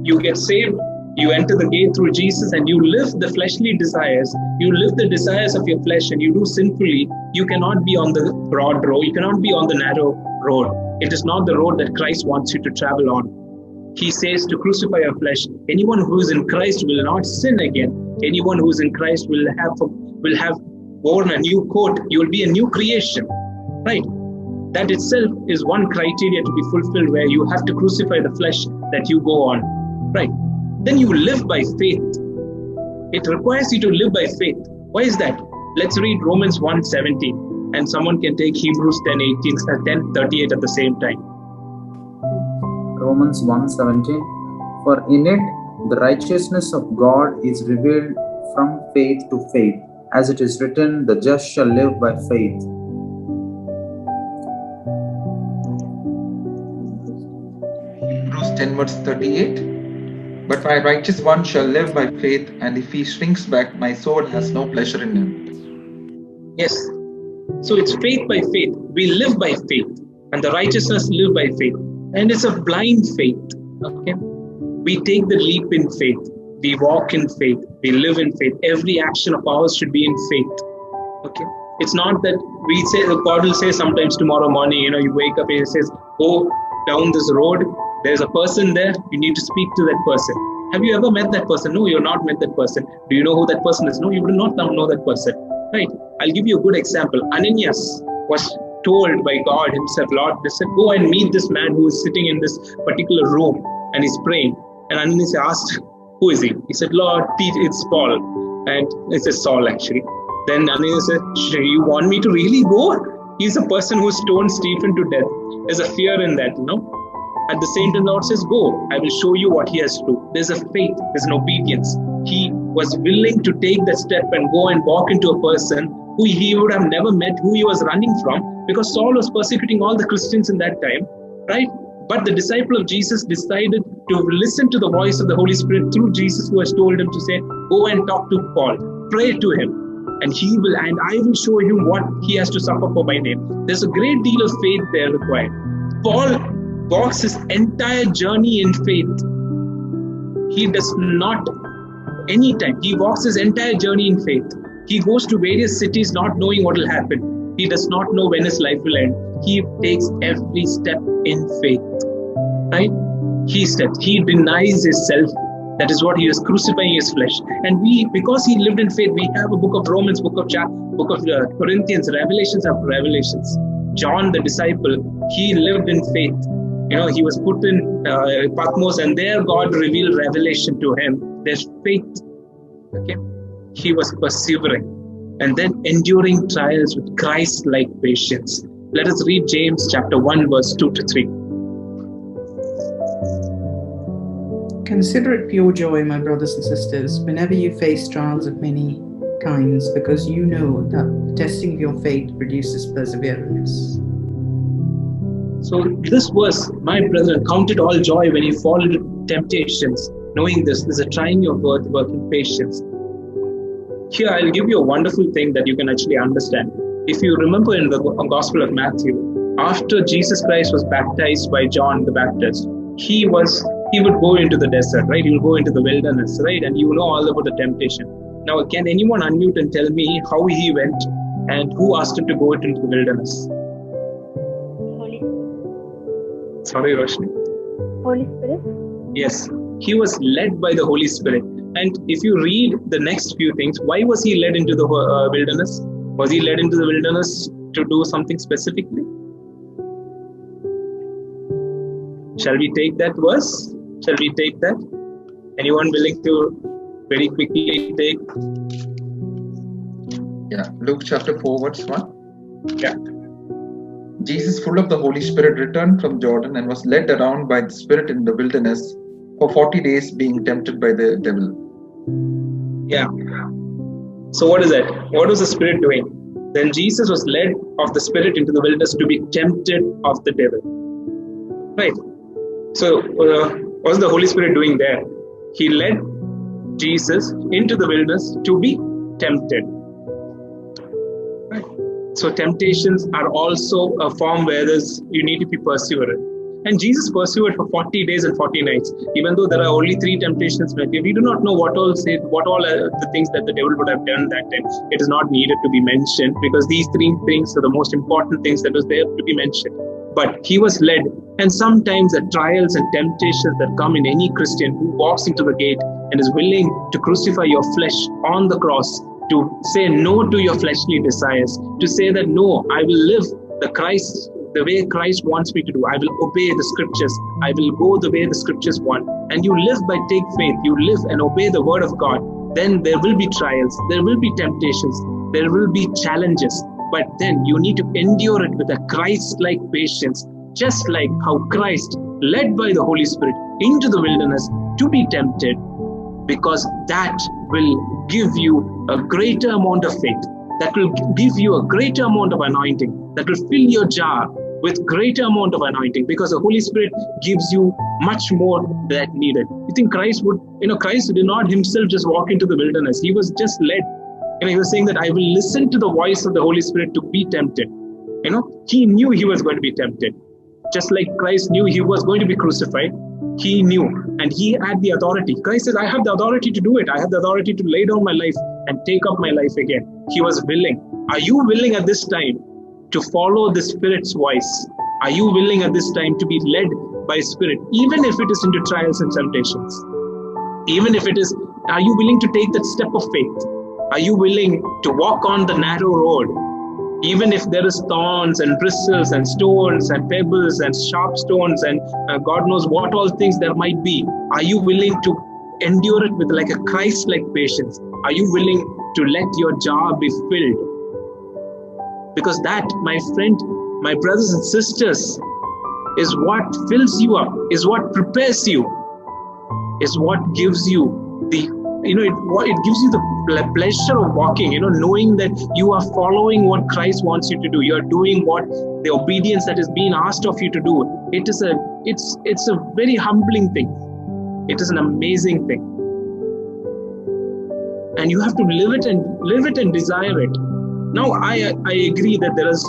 you get saved, you enter the gate through Jesus and you live the fleshly desires, you live the desires of your flesh and you do sinfully, you cannot be on the broad road, you cannot be on the narrow road. It is not the road that Christ wants you to travel on. He says to crucify your flesh. Anyone who is in Christ will not sin again. Anyone who is in Christ will have worn a new coat. You will be a new creation. Right? That itself is one criteria to be fulfilled, where you have to crucify the flesh that you go on. Right? Then you live by faith. It requires you to live by faith. Why is that? Let's read Romans 1:17, and someone can take Hebrews 10:38 at the same time. Romans 1:17. For in it the righteousness of God is revealed from faith to faith, as it is written, the just shall live by faith. Hebrews 10 verse 38. But my righteous one shall live by faith, and if he shrinks back, my soul has no pleasure in him. Yes. So it's faith by faith. We live by faith, and the righteousness live by faith. And it's a blind faith. Okay. We take the leap in faith. We walk in faith. We live in faith. Every action of ours should be in faith. Okay. It's not that we say, God will say sometimes tomorrow morning, you wake up and he says, go down this road. There's a person there. You need to speak to that person. Have you ever met that person? No, you've not met that person. Do you know who that person is? No, you do not know that person. Right? I'll give you a good example. Ananias was told by God himself, Lord, they said, go and meet this man who is sitting in this particular room and he's praying. And Ananias asked, who is he? He said, Lord, it's Paul. And it says Saul actually. Then Ananias said, you want me to really go? He's a person who stoned Stephen to death. There's a fear in that, At the same time, the Lord says, go, I will show you what he has to do. There's a faith, there's an obedience. He was willing to take that step and go and walk into a person who he would have never met, who he was running from, because Saul was persecuting all the Christians in that time, right? But the disciple of Jesus decided to listen to the voice of the Holy Spirit through Jesus, who has told him to say, go and talk to Paul, pray to him, and I will show him what he has to suffer for my name. There's a great deal of faith there required. Paul walks his entire journey in faith. He does not, anytime, he walks his entire journey in faith. He goes to various cities not knowing what will happen. He does not know when his life will end. He takes every step in faith, right? He denies himself. That is what he is, crucifying his flesh. And because he lived in faith, we have a book of Romans, book of Corinthians, Revelations after Revelations. John, the disciple, he lived in faith. He was put in Patmos, and there God revealed revelation to him. There's faith. Okay, he was persevering and then enduring trials with Christ-like patience. Let us read James chapter 1, verse 2 to 3. Consider it pure joy, my brothers and sisters, whenever you face trials of many kinds, because you know that the testing of your faith produces perseverance. So this verse, my brethren, count it all joy when you fall into temptations, knowing this is a trying your worth, working patience. Here, I'll give you a wonderful thing that you can actually understand. If you remember in the Gospel of Matthew, after Jesus Christ was baptized by John the Baptist, he would go into the desert, right? He will go into the wilderness, right? And you know all about the temptation. Now, can anyone unmute and tell me how he went and who asked him to go into the wilderness? Sorry, Roshni. Holy Spirit? Yes, he was led by the Holy Spirit. And if you read the next few things, why was he led into the wilderness? Was he led into the wilderness to do something specifically? Shall we take that verse? Shall we take that? Anyone willing to very quickly take? Yeah, Luke chapter 4, verse 1. Yeah. Jesus, full of the Holy Spirit, returned from Jordan and was led around by the Spirit in the wilderness for 40 days, being tempted by the devil. Yeah. So what is that? What was the Spirit doing? Then Jesus was led of the Spirit into the wilderness to be tempted of the devil. Right. So what was the Holy Spirit doing there? He led Jesus into the wilderness to be tempted. Right. So temptations are also a form where you need to be perseverant. And Jesus persevered for 40 days and 40 nights. Even though there are only 3 temptations, we do not know what all are the things that the devil would have done that time. It is not needed to be mentioned because these 3 things are the most important things that was there to be mentioned. But he was led. And sometimes the trials and temptations that come in any Christian who walks into the gate and is willing to crucify your flesh on the cross, to say no to your fleshly desires, to say that no, I will live the way Christ wants me to do. I will obey the scriptures. I will go the way the scriptures want. And you live by take faith. You live and obey the word of God. Then there will be trials. There will be temptations. There will be challenges. But then you need to endure it with a Christ-like patience, just like how Christ led by the Holy Spirit into the wilderness to be tempted, because that will give you a greater amount of faith. That will give you a greater amount of anointing. That will fill your jar with greater amount of anointing, because the Holy Spirit gives you much more that needed. You think Christ did not himself just walk into the wilderness. He was just led. He was saying that I will listen to the voice of the Holy Spirit to be tempted. He knew he was going to be tempted. Just like Christ knew he was going to be crucified, he knew, and he had the authority. Christ says, I have the authority to do it. I have the authority to lay down my life and take up my life again. He was willing. Are you willing at this time to follow the Spirit's voice? Are you willing at this time to be led by Spirit, even if it is into trials and temptations? Even if it is, are you willing to take that step of faith? Are you willing to walk on the narrow road? Even if there is thorns and bristles and stones and pebbles and sharp stones and God knows what all things there might be, are you willing to endure it with like a Christ-like patience? Are you willing to let your jar be filled? Because that, my friend, my brothers and sisters, is what fills you up, is what prepares you, is what gives you the it gives you the pleasure of walking, knowing that you are following what Christ wants you to do. You are doing what the obedience that is being asked of you to do. It's a very humbling thing. It is an amazing thing. And you have to live it and desire it. Now, I agree that there is,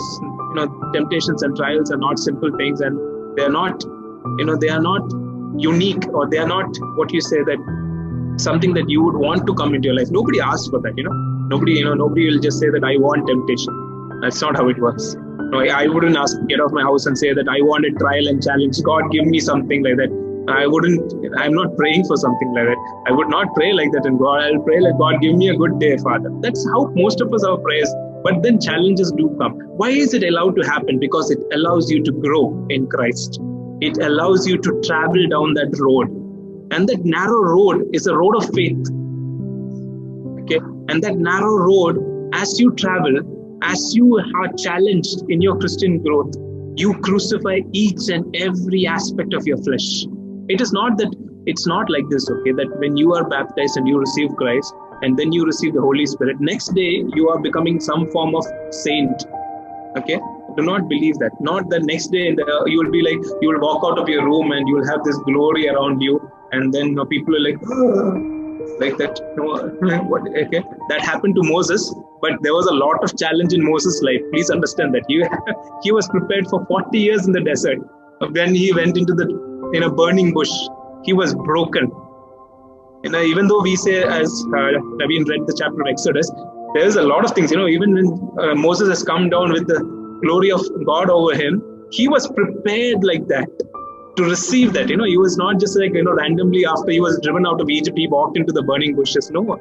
temptations and trials are not simple things, and they are not unique, or they are not what you say that something that you would want to come into your life. Nobody asks for that, Nobody will just say that I want temptation. That's not how it works. No, I wouldn't get off my house and say that I want a trial and challenge. God, give me something like that. I'm not praying for something like that. I would not pray like that. And God, I'll pray like, God, give me a good day, Father. That's how most of us our prayers. But then challenges do come. Why is it allowed to happen? Because it allows you to grow in Christ. It allows you to travel down that road. And that narrow road is a road of faith. Okay? And that narrow road, as you travel, as you are challenged in your Christian growth, you crucify each and every aspect of your flesh. It's not like this, okay, that when you are baptized and you receive Christ and then you receive the Holy Spirit, next day you are becoming some form of saint. Okay? Do not believe that. Not the next day you will be like, you will walk out of your room and you will have this glory around you, and then people are like, like that. What? Okay, that happened to Moses, but there was a lot of challenge in Moses' life. Please understand that he was prepared for 40 years in the desert. When he went into the burning bush, he was broken. Even though we say, as Naveen read the chapter of Exodus, there is a lot of things. Even when Moses has come down with the glory of God over him, he was prepared like that to receive that. He was not just like, randomly after he was driven out of Egypt, he walked into the burning bushes. No,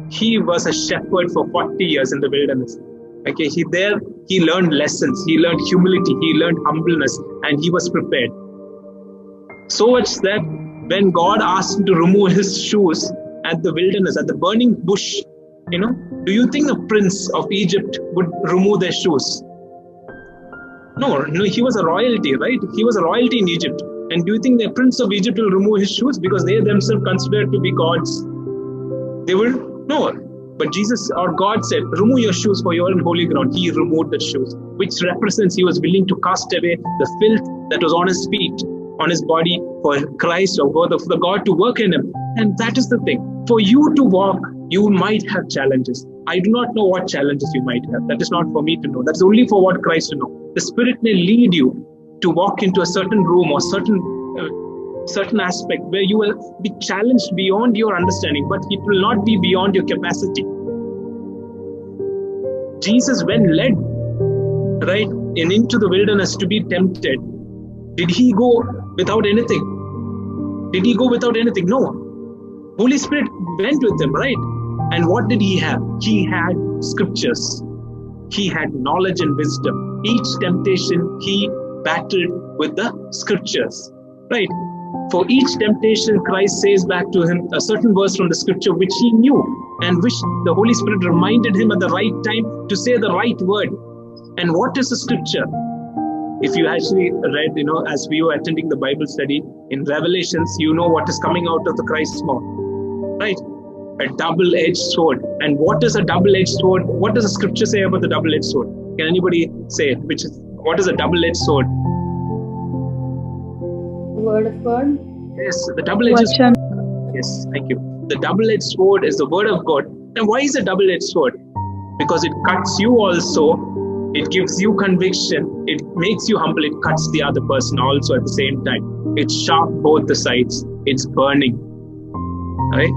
he was a shepherd for 40 years in the wilderness. Okay, he learned lessons, he learned humility, he learned humbleness, and he was prepared. So much that when God asked him to remove his shoes at the wilderness, at the burning bush, do you think the prince of Egypt would remove their shoes? No, he was a royalty, right? He was a royalty in Egypt. And do you think the prince of Egypt will remove his shoes because they themselves considered to be gods? They will? No. But Jesus or God said, remove your shoes for you are in holy ground. He removed the shoes, which represents he was willing to cast away the filth that was on his feet, on his body, for Christ or for the God to work in him. And that is the thing. For you to walk, you might have challenges. I do not know what challenges you might have. That is not for me to know. That's only for what Christ to know. The Spirit may lead you to walk into a certain room or certain aspect where you will be challenged beyond your understanding, but it will not be beyond your capacity. Jesus, when led right into the wilderness to be tempted, did he go without anything? Did he go without anything? No. Holy Spirit went with him, right? And what did he have? He had scriptures. He had knowledge and wisdom. Each temptation, he battled with the scriptures, right? For each temptation, Christ says back to him a certain verse from the scripture which he knew and which the Holy Spirit reminded him at the right time to say the right word. And what is the scripture? If you actually read, as we were attending the Bible study in Revelations, you know what is coming out of the Christ's mouth, right? A double-edged sword. And what is a double-edged sword? What does the scripture say about the double-edged sword? Can anybody say it? What is a double-edged sword? Word of God. Yes, the double-edged sword. Yes, thank you. The double-edged sword is the word of God. And why is a double-edged sword? Because it cuts you also. It gives you conviction. It makes you humble. It cuts the other person also at the same time. It's sharp both the sides. It's burning. Right?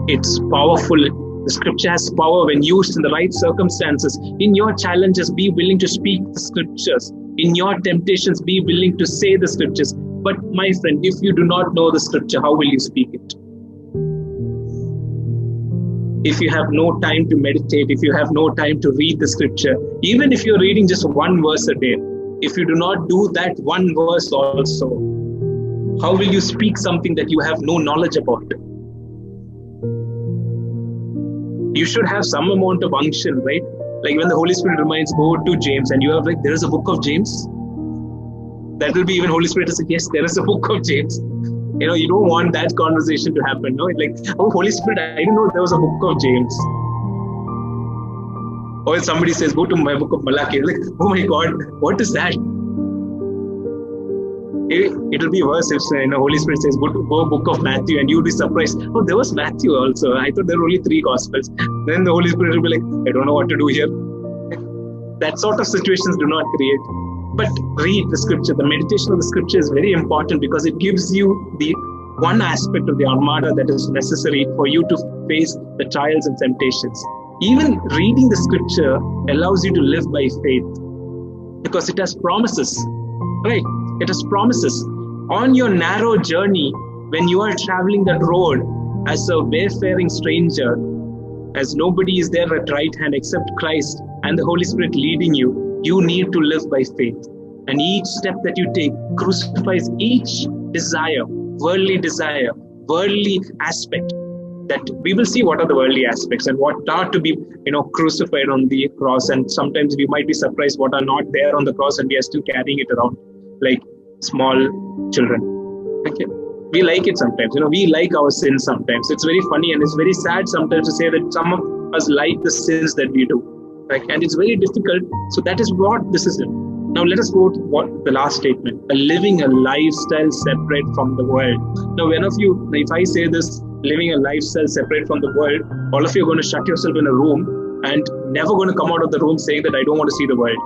It's powerful. The scripture has power when used in the right circumstances. In your challenges, be willing to speak the scriptures. In your temptations, be willing to say the scriptures. But my friend, if you do not know the scripture, how will you speak it? If you have no time to meditate, if you have no time to read the scripture, even if you're reading just one verse a day, if you do not do that one verse also, how will you speak something that you have no knowledge about? You should have some amount of unction, right? Like when the Holy Spirit reminds, go to James, and you have like, there is a book of James. That will be even Holy Spirit to say, yes, there is a book of James. You don't want that conversation to happen. No, like, oh, Holy Spirit, I didn't know there was a book of James. Or if somebody says, go to my book of Malachi, like, oh my God, what is that? It will be worse if Holy Spirit says, go book of Matthew, and you'll be surprised. Oh, there was Matthew also. I thought there were only 3 Gospels. Then the Holy Spirit will be like, I don't know what to do here. That sort of situations do not create. But read the scripture. The meditation of the scripture is very important because it gives you the one aspect of the armada that is necessary for you to face the trials and temptations. Even reading the scripture allows you to live by faith because it has promises, right? It has promises. On your narrow journey, when you are traveling that road as a wayfaring stranger, as nobody is there at right hand except Christ and the Holy Spirit leading you, you need to live by faith. And each step that you take crucifies each desire, worldly aspect. That we will see what are the worldly aspects and what are to be, crucified on the cross. And sometimes we might be surprised what are not there on the cross, and we are still carrying it around like small children. Okay, we like it sometimes. We like our sins sometimes. It's very funny and it's very sad sometimes to say that some of us like the sins that we do. Right? And it's very difficult. So that is what this is. Now let us go to the last statement: living a lifestyle separate from the world. Now, if I say this, living a lifestyle separate from the world, all of you are going to shut yourself in a room and never going to come out of the room saying that I don't want to see the world.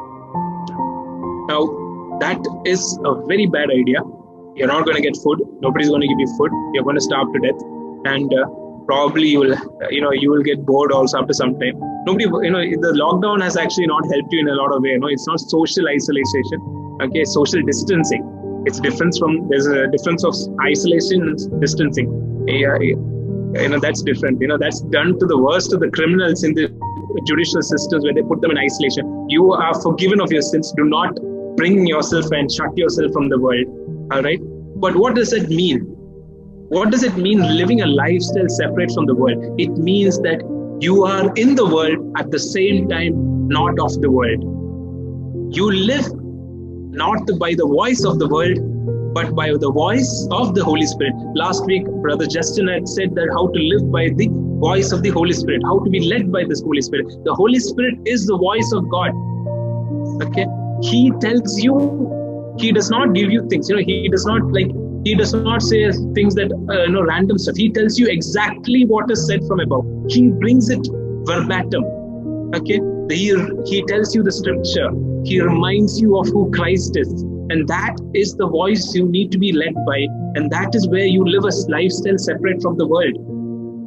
Now, that is a very bad idea. You're not going to get food. Nobody's going to give you food. You're going to starve to death. And probably you will get bored also after some time. The lockdown has actually not helped you in a lot of ways. It's not social isolation. Okay, social distancing. There's a difference of isolation and distancing. That's different. That's done to the worst of the criminals in the judicial systems where they put them in isolation. You are forgiven of your sins. Do not bring yourself and shut yourself from the world. All right. But what does it mean? What does it mean living a lifestyle separate from the world? It means that you are in the world at the same time not of the world. You live not by the voice of the world, but by the voice of the Holy Spirit. Last week, Brother Justin had said that how to live by the voice of the Holy Spirit, how to be led by this Holy Spirit. The Holy Spirit is the voice of God. Okay, He tells you. He does not give you things. He does not say things that random stuff. He tells you exactly what is said from above. He brings it verbatim. Okay, he tells you the scripture. He reminds you of who Christ is. And that is the voice you need to be led by. And that is where you live a lifestyle separate from the world.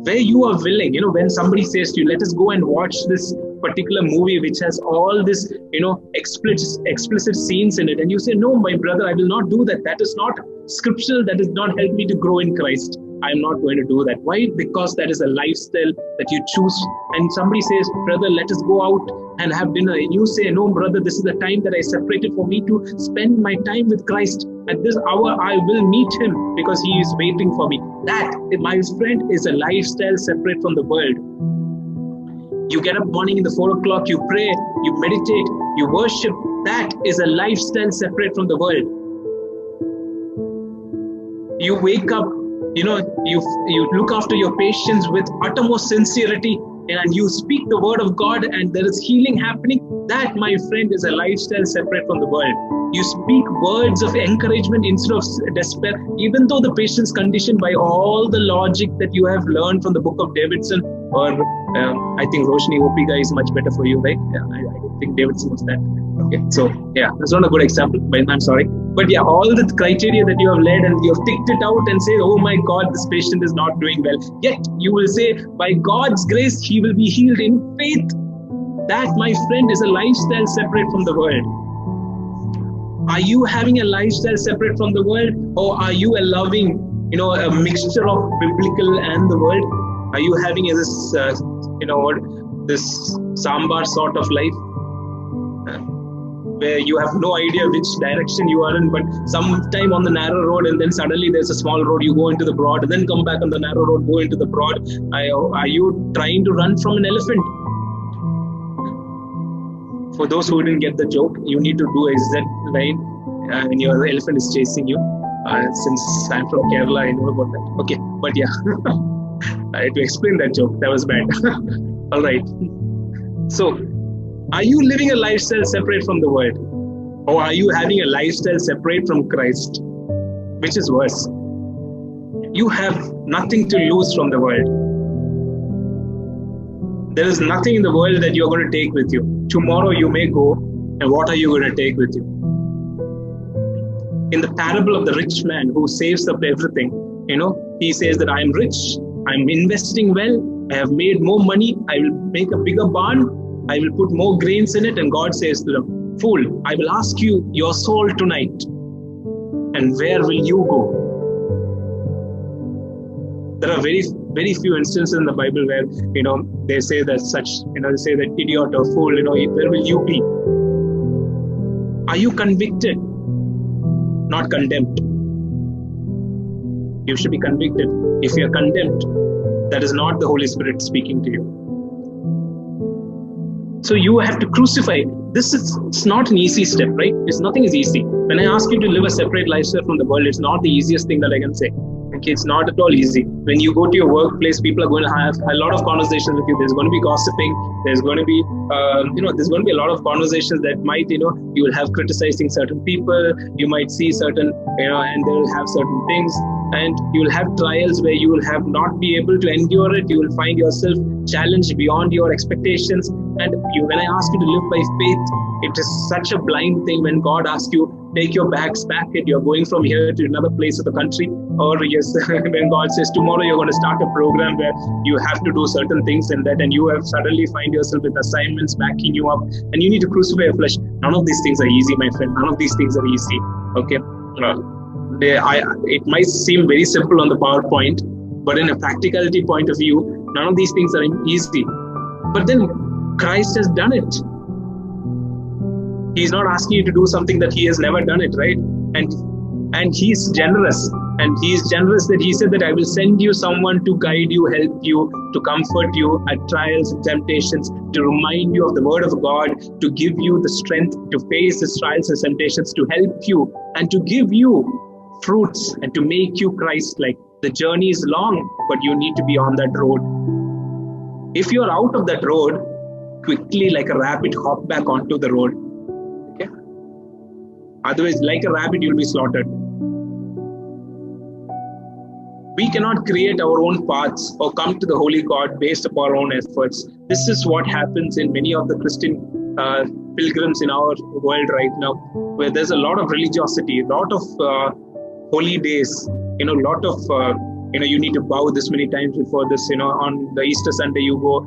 Where you are willing, when somebody says to you, let us go and watch this particular movie which has all this, explicit scenes in it. And you say, no, my brother, I will not do that. That is not scriptural. That does not help me to grow in Christ. I am not going to do that. Why? Because that is a lifestyle that you choose. And somebody says, brother, let us go out and have dinner. And you say, no, brother, this is the time that I separated for me to spend my time with Christ. At this hour, I will meet Him because He is waiting for me. That, my friend, is a lifestyle separate from the world. You get up morning in the 4 o'clock, you pray, you meditate, you worship. That is a lifestyle separate from the world. You wake up, you look after your patients with uttermost sincerity, and you speak the word of God, and there is healing happening. That, my friend, is a lifestyle separate from the world. You speak words of encouragement instead of despair, even though the patient's conditioned by all the logic that you have learned from the book of Davidson, or I think Roshni Opika is much better for you, right? Yeah, I don't think Davidson was that. Okay, so yeah, that's not a good example, but I'm sorry. But yeah, all the criteria that you have led and you have ticked it out and say, oh my God, this patient is not doing well. Yet you will say, by God's grace, he will be healed in faith. That, my friend, is a lifestyle separate from the world. Are you having a lifestyle separate from the world, or are you allowing, a mixture of biblical and the world? Are you having this, this sambar sort of life, where you have no idea which direction you are in, but sometime on the narrow road, and then suddenly there's a small road, you go into the broad, and then come back on the narrow road, go into the broad? Are you trying to run from an elephant? For those who didn't get the joke, you need to do a Z line when your elephant is chasing you. Since I'm from Kerala, I know about that. Okay, but yeah, I had to explain that joke. That was bad. All right. So, are you living a lifestyle separate from the world? Or are you having a lifestyle separate from Christ? Which is worse? You have nothing to lose from the world. There is nothing in the world that you're going to take with you. Tomorrow you may go, and what are you going to take with you? In the parable of the rich man who saves up everything, he says that I am rich, I'm investing well, I have made more money, I will make a bigger barn, I will put more grains in it, and God says to them, fool, I will ask you your soul tonight, and where will you go? There are very, very few instances in the Bible where, they say that they say that idiot or fool, where will you be? Are you convicted not condemned. You should be convicted. If you are condemned, that is not the Holy Spirit speaking to you. So you have to crucify. It's not an easy step, right? Nothing is easy. When I ask you to live a separate lifestyle from the world, it's not the easiest thing that I can say. Okay, it's not at all easy. When you go to your workplace, people are going to have a lot of conversations with you. There's going to be gossiping. There's going to be, there's going to be a lot of conversations that might, you will have criticizing certain people. You might see certain, and they will have certain things. And you will have trials where you will have not be able to endure it. You will find yourself challenged beyond your expectations. And when I ask you to live by faith, it is such a blind thing when God asks you, take your bags, pack it, you're going from here to another place of the country. Or yes, when God says, tomorrow you're going to start a program where you have to do certain things and that, and you have suddenly find yourself with assignments backing you up, and you need to crucify your flesh. None of these things are easy, my friend. None of these things are easy. Okay. It might seem very simple on the PowerPoint, but in a practicality point of view, none of these things are easy. But then Christ has done it. He's not asking you to do something that he has never done it, right? And he's generous. And he's generous that he said that I will send you someone to guide you, help you, to comfort you at trials and temptations, to remind you of the word of God, to give you the strength to face the trials and temptations, to help you and to give you fruits and to make you Christ-like. The journey is long, but you need to be on that road. If you're out of that road, quickly like a rabbit, hop back onto the road. Okay? Otherwise, like a rabbit, you'll be slaughtered. We cannot create our own paths or come to the Holy God based upon our own efforts. This is what happens in many of the Christian pilgrims in our world right now, where there's a lot of religiosity, a lot of holy days, lot of, you need to bow this many times before this, on the Easter Sunday you go,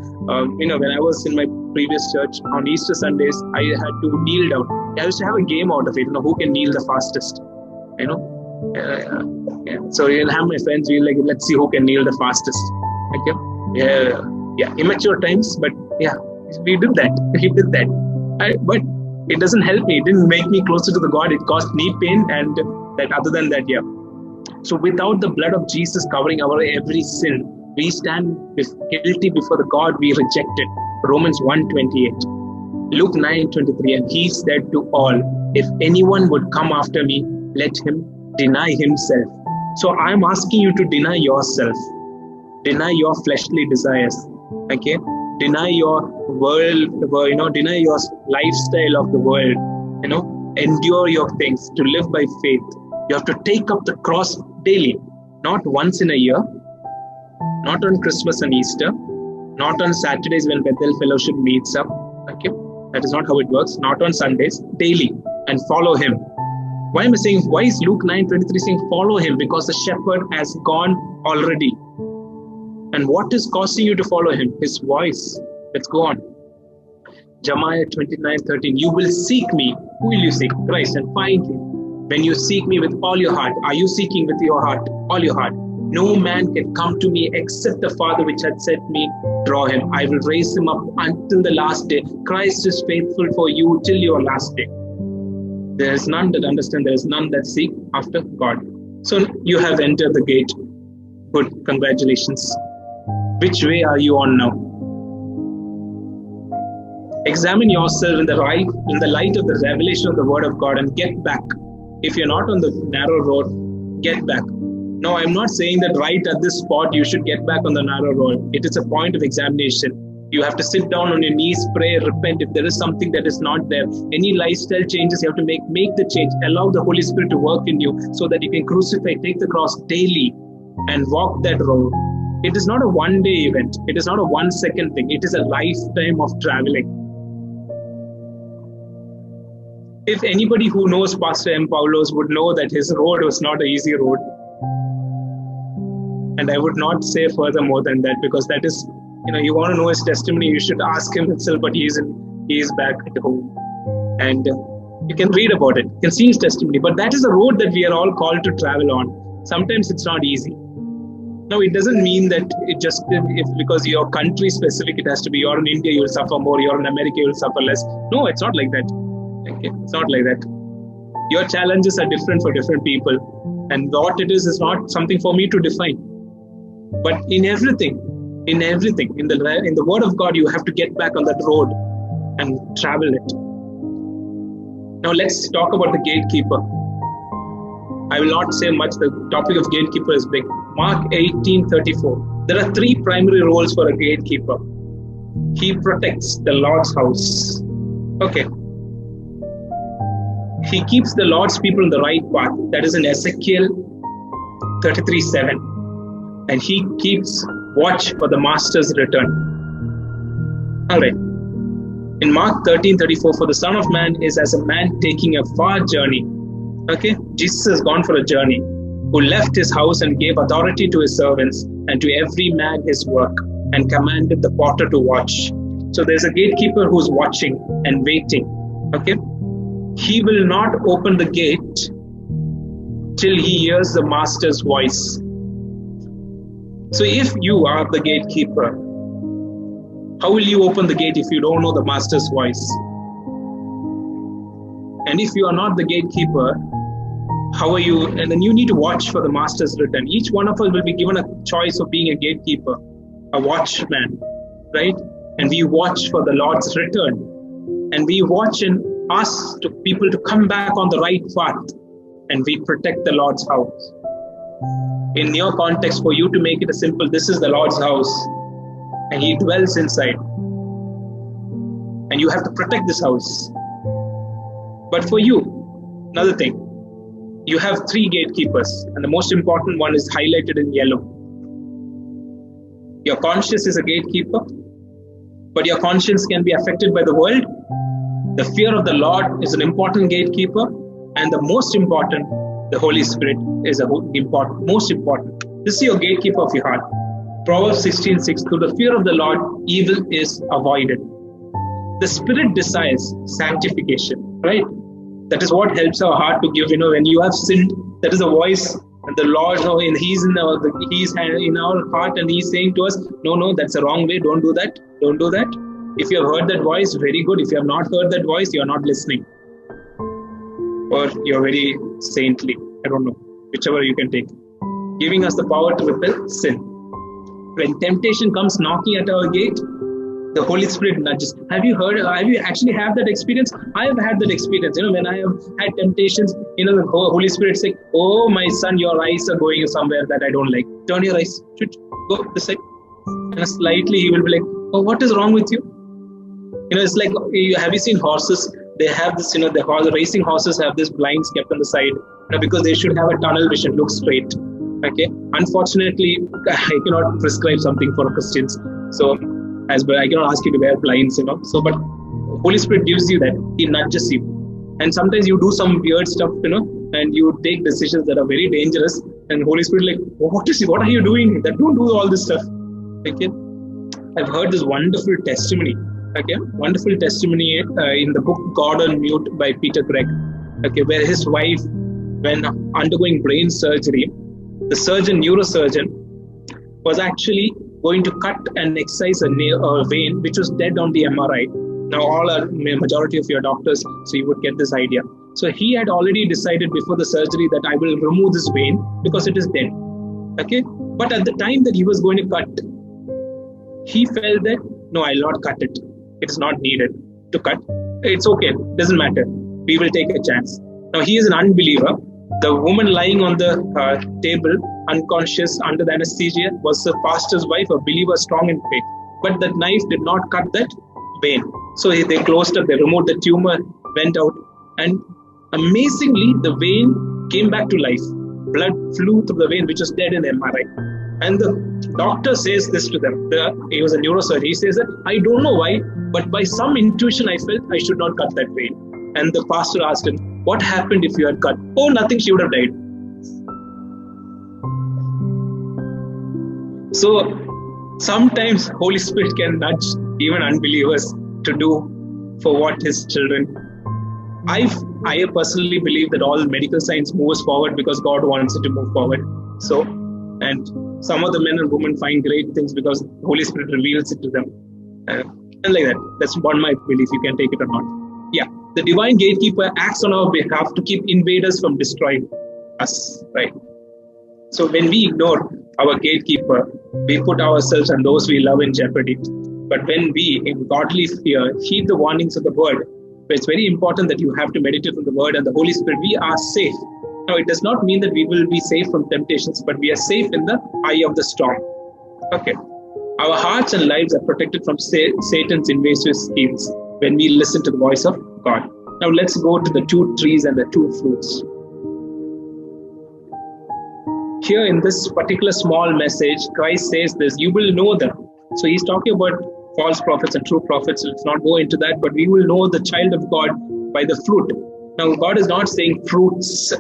when I was in my previous church, on Easter Sundays, I had to kneel down. I used to have a game out of it, who can kneel the fastest, So you'll have my friends, we'll like, let's see who can kneel the fastest. Okay? Immature times, but yeah, we did that. He did that. But it doesn't help me. It didn't make me closer to the God. It caused me pain, and that other than that, yeah. So without the blood of Jesus covering our every sin, we stand guilty before the God we rejected. Romans 1:28. Luke 9:23. And he said to all, if anyone would come after me, let him deny himself. So I'm asking you to deny yourself. Deny your fleshly desires. Okay? Deny your world, deny your lifestyle of the world. Endure your things, to live by faith. You have to take up the cross daily, not once in a year, not on Christmas and Easter, not on Saturdays when Bethel Fellowship meets up. Okay, that is not how it works. Not on Sundays, daily, and follow him. Why am I saying? Why is Luke 9:23 saying follow him? Because the shepherd has gone already. And what is causing you to follow him? His voice. Let's go on. Jeremiah 29:13. You will seek me. Who will you seek? Christ, and find him. When you seek me with all your heart. Are you seeking with your heart? All your heart. No man can come to me except the Father which had sent me draw him. I will raise him up until the last day. Christ is faithful for you till your last day. There is none that understand. There is none that seek after God. So you have entered the gate. Good. Congratulations. Which way are you on now? Examine yourself in the light of the revelation of the Word of God and get back. If you're not on the narrow road, get back. No, I'm not saying that right at this spot you should get back on the narrow road. It is a point of examination. You have to sit down on your knees, pray, repent. If there is something that is not there, any lifestyle changes you have to make the change. Allow the Holy Spirit to work in you so that you can crucify, take the cross daily and walk that road. It is not a one-day event. It is not a 1 second thing. It is a lifetime of traveling. If anybody who knows Pastor M. Paulos would know that his road was not an easy road. And I would not say further more than that, because that is, you want to know his testimony, you should ask him himself, but he is back at home. And you can read about it, you can see his testimony. But that is a road that we are all called to travel on. Sometimes it's not easy. Now, it doesn't mean that if because you're country specific, it has to be you're in India, you'll suffer more, you're in America, you'll suffer less. No, it's not like that. Okay? It's not like that. Your challenges are different for different people. And what it is not something for me to define. But in everything, in the Word of God, you have to get back on that road and travel it. Now let's talk about the gatekeeper. I will not say much. The topic of gatekeeper is big. Mark 18:34. There are three primary roles for a gatekeeper. He protects the Lord's house. Okay. He keeps the Lord's people on the right path. That is in Ezekiel 33:7. And he keeps watch for the master's return. All right. In Mark 13:34, for the Son of Man is as a man taking a far journey. Okay. Jesus has gone for a journey, who left his house and gave authority to his servants and to every man his work, and commanded the porter to watch. So there's a gatekeeper who's watching and waiting. Okay. He will not open the gate till he hears the master's voice. So if you are the gatekeeper, how will you open the gate if you don't know the master's voice? And if you are not the gatekeeper, how are you? And then you need to watch for the master's return. Each one of us will be given a choice of being a gatekeeper, a watchman, right? And we watch for the Lord's return. And we watch and ask people to come back on the right path. And we protect the Lord's house. In your context, for you to make it a simple, this is the Lord's house. And He dwells inside. And you have to protect this house. But for you, another thing, you have three gatekeepers, and the most important one is highlighted in yellow. Your conscience is a gatekeeper, but your conscience can be affected by the world. The fear of the Lord is an important gatekeeper, and the most important, the Holy Spirit is most important. This is your gatekeeper of your heart. Proverbs 16:6, through the fear of the Lord, evil is avoided. The Spirit desires sanctification, right? That is what helps our heart to give. When you have sinned, that is a voice, and the Lord, and He's in our heart, and He's saying to us, no, that's the wrong way. Don't do that. Don't do that. If you have heard that voice, very good. If you have not heard that voice, you are not listening, or you're very saintly. I don't know, whichever you can take. Giving us the power to repel sin. When temptation comes knocking at our gate, the Holy Spirit nudges. Have you actually had that experience? I have had that experience. When I have had temptations, the Holy Spirit saying, oh, my son, your eyes are going somewhere that I don't like. Turn your eyes. Go this side. And slightly he will be like, oh, what is wrong with you? It's like, have you seen horses? They have this, the racing horses have this blinds kept on the side, because they should have a tunnel vision, look straight. Okay. Unfortunately, I cannot prescribe something for Christians. So, I cannot ask you to wear blinds, So, but Holy Spirit gives you that. He nudges you. And sometimes you do some weird stuff, and you take decisions that are very dangerous. And Holy Spirit like, what are you doing? Don't do all this stuff. Okay. I've heard this wonderful testimony. Okay. Wonderful testimony in the book God on Mute by Peter Gregg. Okay. Where his wife, when undergoing brain surgery, the neurosurgeon, was actually going to cut and excise a vein which was dead on the MRI. Now, majority of your doctors, so you would get this idea. So he had already decided before the surgery that I will remove this vein because it is dead. Okay, but at the time that he was going to cut, he felt that no, I'll not cut it. It's not needed to cut. It's okay. Doesn't matter. We will take a chance. Now he is an unbeliever. The woman lying on the table, unconscious under the anesthesia, was the pastor's wife, a believer, strong in faith. But that knife did not cut that vein. So they closed up, they removed the tumor, went out, and amazingly, the vein came back to life. Blood flew through the vein, which was dead in MRI. And the doctor says this to them. He was a neurosurgeon. He says that, I don't know why, but by some intuition, I felt I should not cut that vein. And the pastor asked him, what happened if you had cut? Oh, nothing, she would have died. So sometimes Holy Spirit can nudge even unbelievers to do for what His children. I personally believe that all medical science moves forward because God wants it to move forward. So, and some of the men and women find great things because the Holy Spirit reveals it to them. And like that. That's one my belief. You can take it or not. Yeah. The divine gatekeeper acts on our behalf to keep invaders from destroying us, right? So when we ignore our gatekeeper, we put ourselves and those we love in jeopardy. But when we, in godly fear, heed the warnings of the word, it's very important that you have to meditate on the word and the Holy Spirit, we are safe. Now, it does not mean that we will be safe from temptations, but we are safe in the eye of the storm. Okay. Our hearts and lives are protected from Satan's invasive schemes when we listen to the voice of God. Now let's go to the 2 trees and the 2 fruits. Here in this particular small message, Christ says this, you will know them. So he's talking about false prophets and true prophets. Let's not go into that, but we will know the child of God by the fruit. Now God is not saying fruits.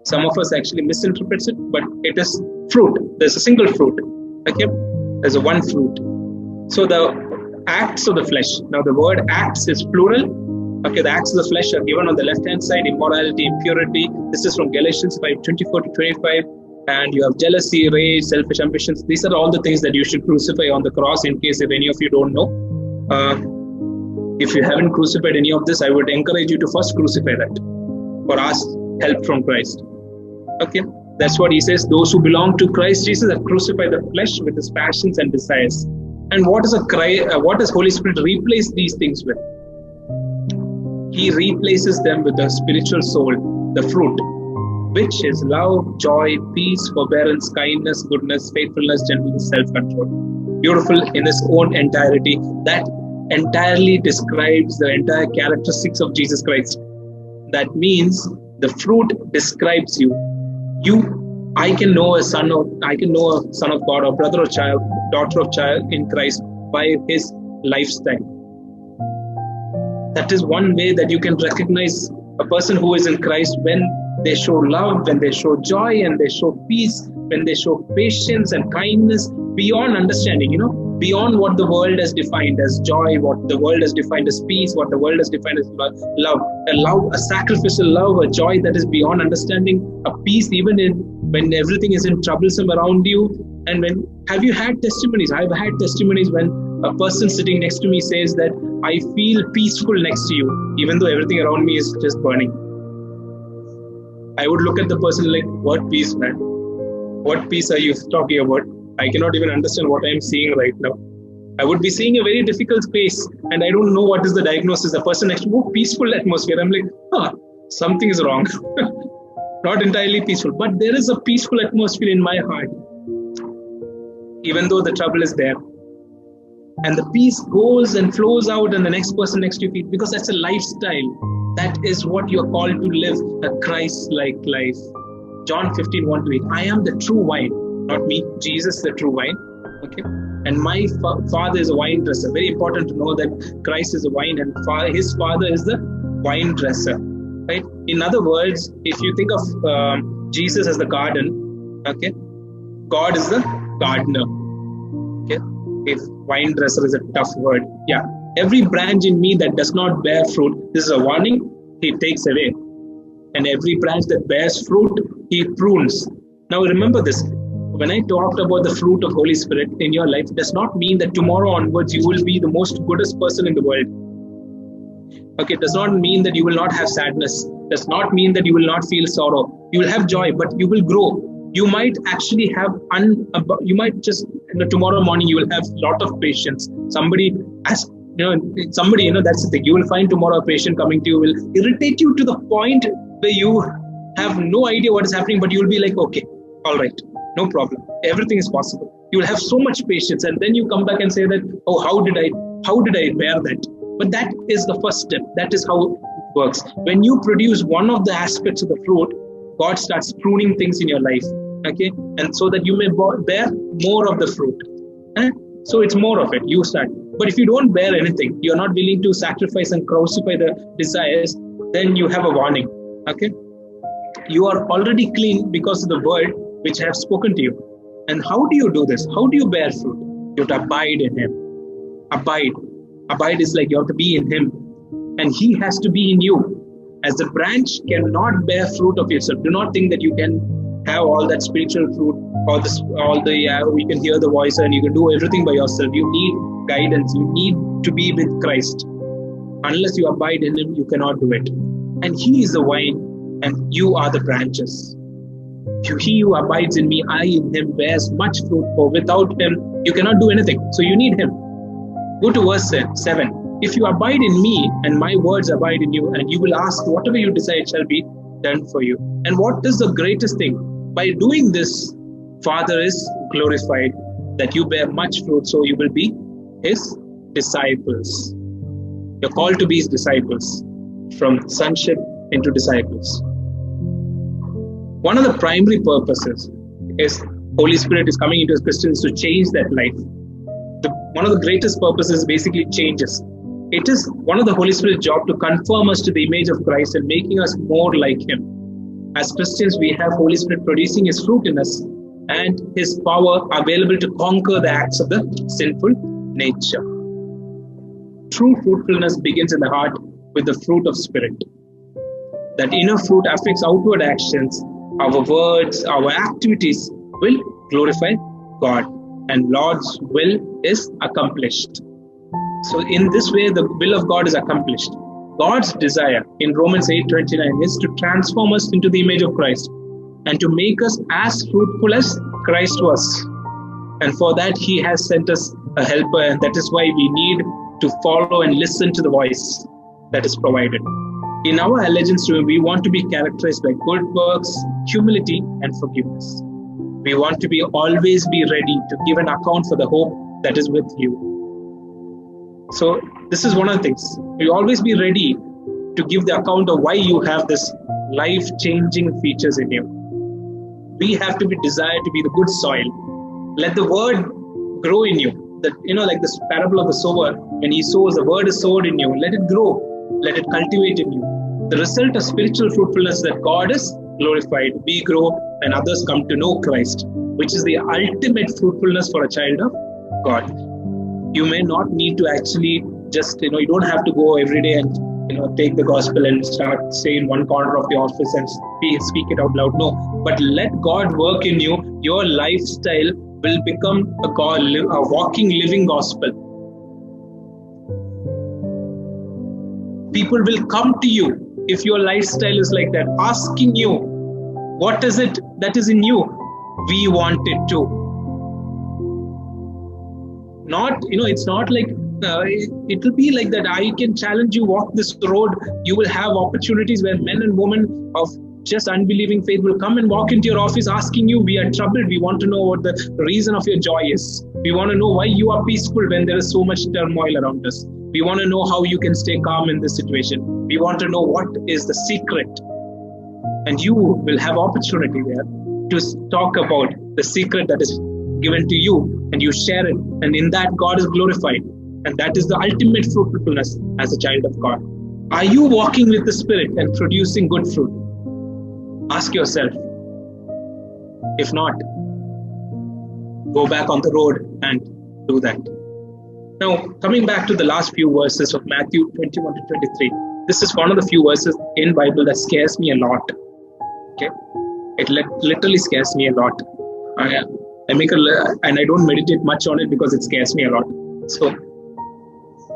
Some of us actually misinterprets it, but it is fruit. There's a single fruit. Okay? There's a one fruit. So the acts of the flesh. Now the word acts is plural. Okay, the acts of the flesh are given on the left-hand side, immorality, impurity. This is from Galatians 5:24-25. And you have jealousy, rage, selfish ambitions. These are all the things that you should crucify on the cross, in case if any of you don't know. If you haven't crucified any of this, I would encourage you to first crucify that or ask help from Christ. Okay, that's what he says. Those who belong to Christ Jesus have crucified the flesh with its passions and desires. And what does Holy Spirit replace these things with? He replaces them with the spiritual soul, the fruit, which is love, joy, peace, forbearance, kindness, goodness, faithfulness, gentleness, self-control. Beautiful in its own entirety. That entirely describes the entire characteristics of Jesus Christ. That means the fruit describes you. I can know a son of God, or brother or child, daughter of child in Christ by his lifestyle. That is one way that you can recognize a person who is in Christ, when they show love, when they show joy, and they show peace, when they show patience and kindness beyond understanding, beyond what the world has defined as joy, what the world has defined as peace, what the world has defined as love, a sacrificial love, a joy that is beyond understanding, a peace even when everything is in troublesome around you. And have you had testimonies? I've had testimonies when a person sitting next to me says that I feel peaceful next to you, even though everything around me is just burning. I would look at the person like, what peace, man? What peace are you talking about? I cannot even understand what I am seeing right now. I would be seeing a very difficult space and I don't know what is the diagnosis. The person next to me, peaceful atmosphere. I'm like, something is wrong. Not entirely peaceful, but there is a peaceful atmosphere in my heart, even though the trouble is there. And the peace goes and flows out and the next person next to you, because that's a lifestyle. That is what you're called to live, a Christ-like life. John 15:1-8. I am the true wine, not me, Jesus the true wine. Okay, and my father is a wine dresser. Very important to know that Christ is a wine and his father is the wine dresser. Right? In other words, if you think of Jesus as the garden, okay, God is the gardener. Okay, if wine dresser is a tough word, yeah. Every branch in me that does not bear fruit, this is a warning, he takes away. And every branch that bears fruit, he prunes. Now remember this, when I talked about the fruit of Holy Spirit in your life, it does not mean that tomorrow onwards you will be the most goodest person in the world. Okay, it does not mean that you will not have sadness. It does not mean that you will not feel sorrow. You will have joy, but you will grow. You might actually have, tomorrow morning you will have a lot of patience. Somebody, that's the thing. You will find tomorrow a patient coming to you will irritate you to the point where you have no idea what is happening, but you will be like, okay, all right, no problem. Everything is possible. You will have so much patience, and then you come back and say that, oh, how did I bear that? But that is the first step. That is how it works. When you produce one of the aspects of the fruit, God starts pruning things in your life. Okay, and so that you may bear more of the fruit. So it's more of it. You start. But if you don't bear anything, you're not willing to sacrifice and crucify the desires, then you have a warning. Okay? You are already clean because of the word which I have spoken to you. And how do you do this? How do you bear fruit? You have to abide in him. Abide. Abide is like you have to be in him. And he has to be in you. As the branch cannot bear fruit of yourself. Do not think that you can have all that spiritual fruit, you can hear the voice and you can do everything by yourself. You need guidance. You need to be with Christ. Unless you abide in him, you cannot do it. And he is the vine, and you are the branches. He who abides in me, I in him, bears much fruit, for without him, you cannot do anything. So you need him. Go to verse 7. If you abide in me, and my words abide in you, and you will ask whatever you desire, it shall be done for you. And what is the greatest thing? By doing this, Father is glorified, that you bear much fruit, so you will be his disciples. You're called to be his disciples, from sonship into disciples. One of the primary purposes is Holy Spirit is coming into Christians to change that life. One of the greatest purposes basically changes. It is one of the Holy Spirit's job to conform us to the image of Christ and making us more like him. As Christians, we have Holy Spirit producing his fruit in us and his power available to conquer the acts of the sinful nature. True fruitfulness begins in the heart with the fruit of Spirit. That inner fruit affects outward actions. Our words, our activities will glorify God, and Lord's will is accomplished. So in this way, the will of God is accomplished. God's desire in Romans 8:29 is to transform us into the image of Christ and to make us as fruitful as Christ was. And for that, he has sent us a helper, and that is why we need to follow and listen to the voice that is provided. In our allegiance to him, we want to be characterized by good works, humility, and forgiveness. We want to always be ready to give an account for the hope that is with you. So this is one of the things. We always be ready to give the account of why you have this life-changing features in you. We have to be desired to be the good soil. Let the word grow in you. Like this parable of the sower, when he sows, the word is sowed in you. Let it grow. Let it cultivate in you. The result of spiritual fruitfulness is that God is glorified. We grow and others come to know Christ, which is the ultimate fruitfulness for a child of God. You may not need to actually just, you don't have to go every day and, take the gospel and start stay in one corner of the office and speak it out loud. No, but let God work in you. Your lifestyle will become a walking, living gospel. People will come to you if your lifestyle is like that, asking you, what is it that is in you? We want it too. It's not like, it will be like that. I can challenge you, walk this road. You will have opportunities where men and women of just unbelieving faith will come and walk into your office asking you, we are troubled. We want to know what the reason of your joy is. We want to know why you are peaceful when there is so much turmoil around us. We want to know how you can stay calm in this situation. We want to know what is the secret. And you will have opportunity there to talk about the secret that is given to you, and you share it. And in that, God is glorified. And that is the ultimate fruitfulness as a child of God. Are you walking with the Spirit and producing good fruit? Ask yourself. If not, go back on the road and do that. Now, coming back to the last few verses of Matthew 21 to 23, this is one of the few verses in Bible that scares me a lot. Okay, it literally scares me a lot. I make and I don't meditate much on it because it scares me a lot. So,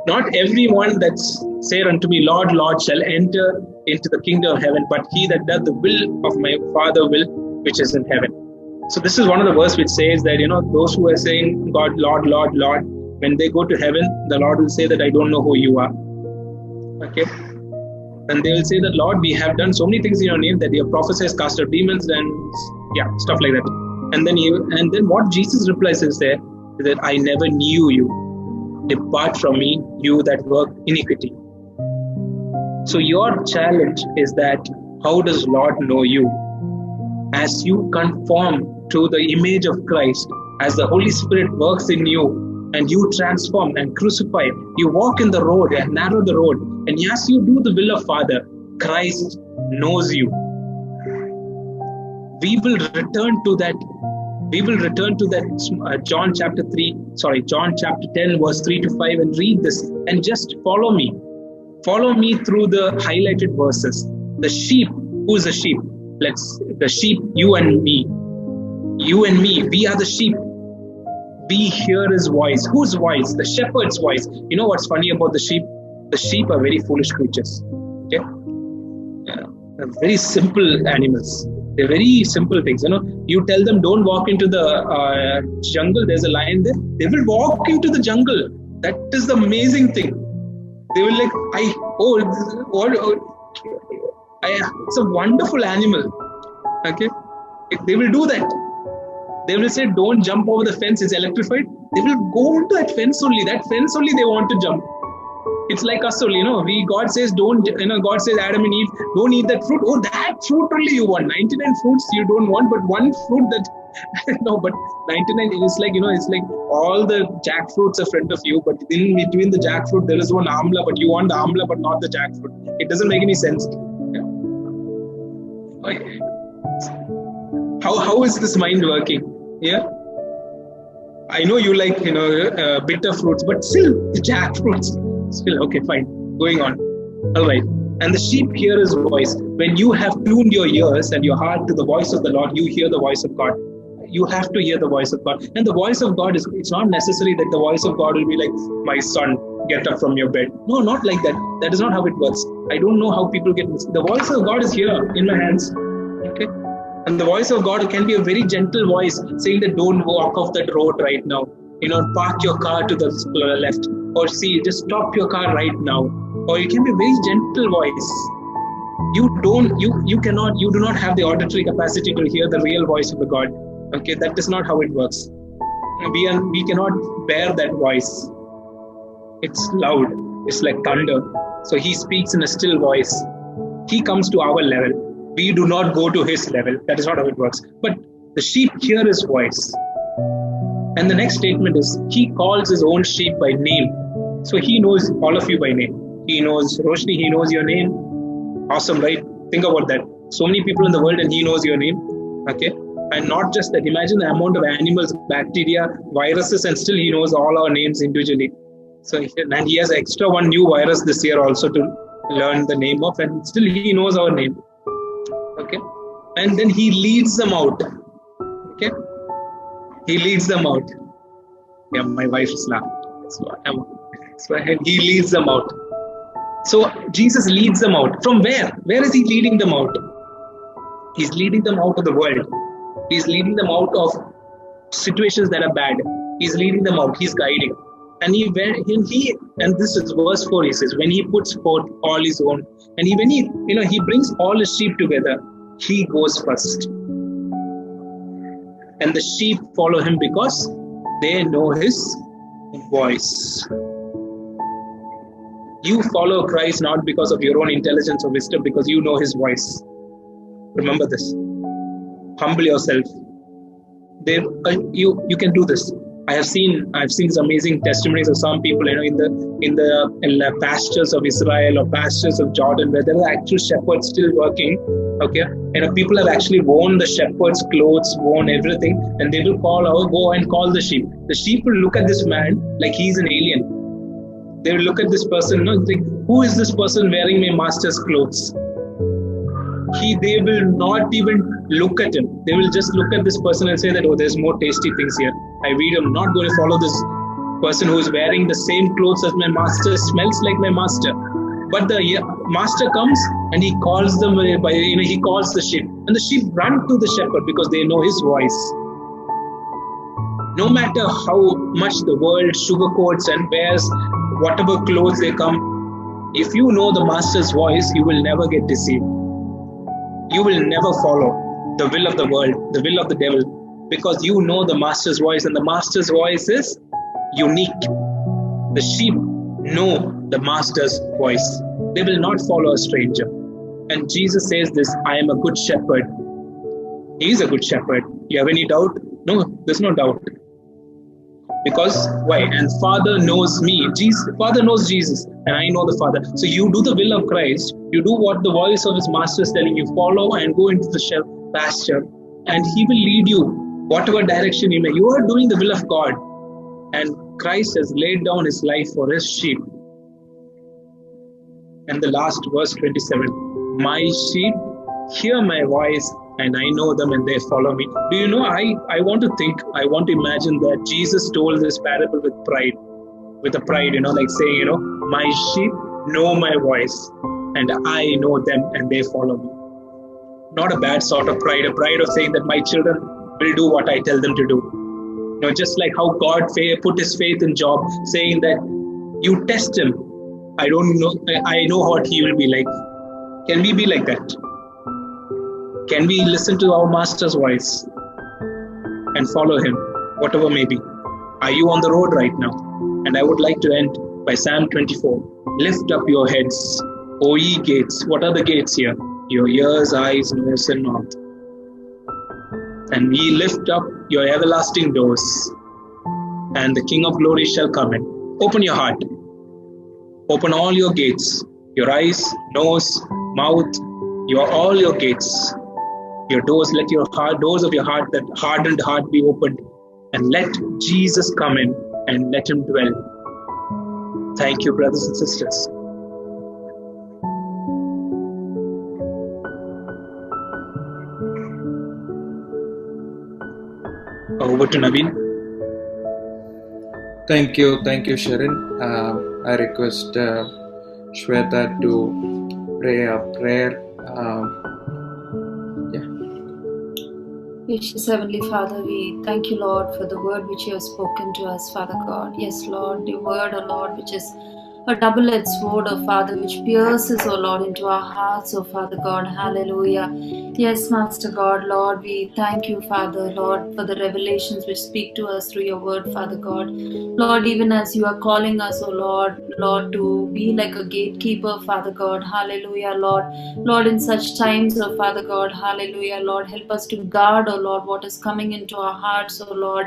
not everyone that say unto me, Lord, Lord, shall enter into the kingdom of heaven, but he that doth the will of my Father which is in heaven. So this is one of the verses which says that, those who are saying, God, Lord, Lord, Lord, when they go to heaven, the Lord will say that I don't know who you are. Okay. And they will say that, Lord, we have done so many things in your name that your prophets cast out demons and stuff like that. And then what Jesus replies is there is that I never knew you. Depart from me, you that work iniquity. So your challenge is that how does Lord know you? As you conform to the image of Christ, as the Holy Spirit works in you and you transform and crucify, you walk in the road and narrow the road, and as you do the will of Father, Christ knows you. We will return to that. John chapter 10 verse 3 to 5 and read this and just follow me. Follow me through the highlighted verses. The sheep, who is the sheep? The sheep, you and me. You and me, we are the sheep. We hear his voice. Whose voice? The shepherd's voice. You know what's funny about the sheep? The sheep are very foolish creatures. Okay, very simple animals. They're very simple things. You tell them don't walk into the jungle. There's a lion there. They will walk into the jungle. That is the amazing thing. They will it's a wonderful animal. Okay, they will do that. They will say, don't jump over the fence, it's electrified. They will go into that fence only. That fence only they want to jump. It's like us only, God says, God says, Adam and Eve, don't eat that fruit. Oh, that fruit only you want. 99 fruits you don't want, but one fruit that, no, but 99 is like, it's like all the jackfruits are in front of you, but in between the jackfruit, there is one amla, but you want the amla, but not the jackfruit. It doesn't make any sense. Yeah. Okay. How is this mind working? Yeah. I know you like, bitter fruits, but still the jackfruits. Still, okay, fine. Going on. All right. And the sheep hear his voice. When you have tuned your ears and your heart to the voice of the Lord, you hear the voice of God. You have to hear the voice of God. And the voice of God it's not necessary that the voice of God will be like, my son, get up from your bed. No, not like that. That is not how it works. I don't know how people get this. The voice of God is here in my hands. Okay. And the voice of God can be a very gentle voice saying that don't walk off that road right now. Park your car to the left. Or just stop your car right now. Or it can be a very gentle voice. You do not have the auditory capacity to hear the real voice of the God. Okay, that is not how it works. We cannot bear that voice. It's loud. It's like thunder. So he speaks in a still voice. He comes to our level. We do not go to his level. That is not how it works. But the sheep hear his voice. And the next statement is, he calls his own sheep by name. So he knows all of you by name. He knows Roshni, he knows your name. Awesome, right? Think about that. So many people in the world and he knows your name. Okay. And not just that, imagine the amount of animals, bacteria, viruses, and still he knows all our names individually. So, and he has extra one new virus this year also to learn the name of, and still he knows our name. Okay. And then he leads them out. Okay. He leads them out. Yeah, my wife is laughing. So he leads them out. So Jesus leads them out. From where? Where is he leading them out? He's leading them out of the world. He's leading them out of situations that are bad. He's leading them out. He's guiding. And and this is verse 4, he says, when he puts forth all his own, and when he brings all his sheep together, he goes first. And the sheep follow him because they know his voice. You follow Christ not because of your own intelligence or wisdom, because you know his voice. Remember this. Humble yourself. You can do this. I've seen these amazing testimonies of some people, in the pastures of Israel or pastures of Jordan, where there are actual shepherds still working. Okay, people have actually worn the shepherd's clothes, worn everything, and they will go and call the sheep. The sheep will look at this man like he's an alien. They will look at this person, and think, who is this person wearing my master's clothes? They will not even look at him. They will just look at this person and say that, oh, there's more tasty things here. I'm not going to follow this person who is wearing the same clothes as my master, smells like my master. But the master comes and he calls them he calls the sheep, and the sheep run to the shepherd because they know his voice. No matter how much the world sugarcoats and wears whatever clothes they come, if you know the master's voice, you will never get deceived. You will never follow the will of the world, the will of the devil, because you know the master's voice, and the master's voice is unique. The sheep know the master's voice. They will not follow a stranger. And Jesus says this, I am a good shepherd. He is a good shepherd. You have any doubt? No, there's no doubt. Because why? And Father knows me. Father knows Jesus, and I know the Father. So you do the will of Christ. You do what the voice of his master is telling you. Follow and go into the pasture, and he will lead you whatever direction you may. You are doing the will of God, and Christ has laid down his life for his sheep. And the last verse 27, my sheep hear my voice, and I know them and they follow me. Do you know, I want to imagine that Jesus told this parable with pride, like saying, my sheep, know my voice, and I know them and they follow me. Not a bad sort of pride, a pride of saying that my children will do what I tell them to do. Just like how God put his faith in Job, saying that you test him. I know what he will be like. Can we be like that? Can we listen to our Master's voice and follow him, whatever may be? Are you on the road right now? And I would like to end by Psalm 24. Lift up your heads, O ye gates. What are the gates here? Your ears, eyes, nose, and mouth. And ye lift up your everlasting doors, and the King of glory shall come in. Open your heart. Open all your gates. Your eyes, nose, mouth, all your gates. Your doors, let your doors of your heart, that hardened heart, be opened. And let Jesus come in and let him dwell. Thank you, brothers and sisters. Over to Naveen. Thank you, Sharon. I request Shweta to pray a prayer. Gracious Heavenly Father, we thank you, Lord, for the word which you have spoken to us, Father God. Yes, Lord, the word, O Lord, which is a double-edged sword, O Father, which pierces, O Lord, into our hearts, O Father God. Hallelujah. Yes, Master God, Lord, we thank you, Father, Lord, for the revelations which speak to us through your word, Father God. Lord, even as you are calling us, O Lord, to be like a gatekeeper, Father God. Hallelujah, Lord. Lord, in such times, O Father God, hallelujah, Lord, help us to guard, O Lord, what is coming into our hearts, O Lord.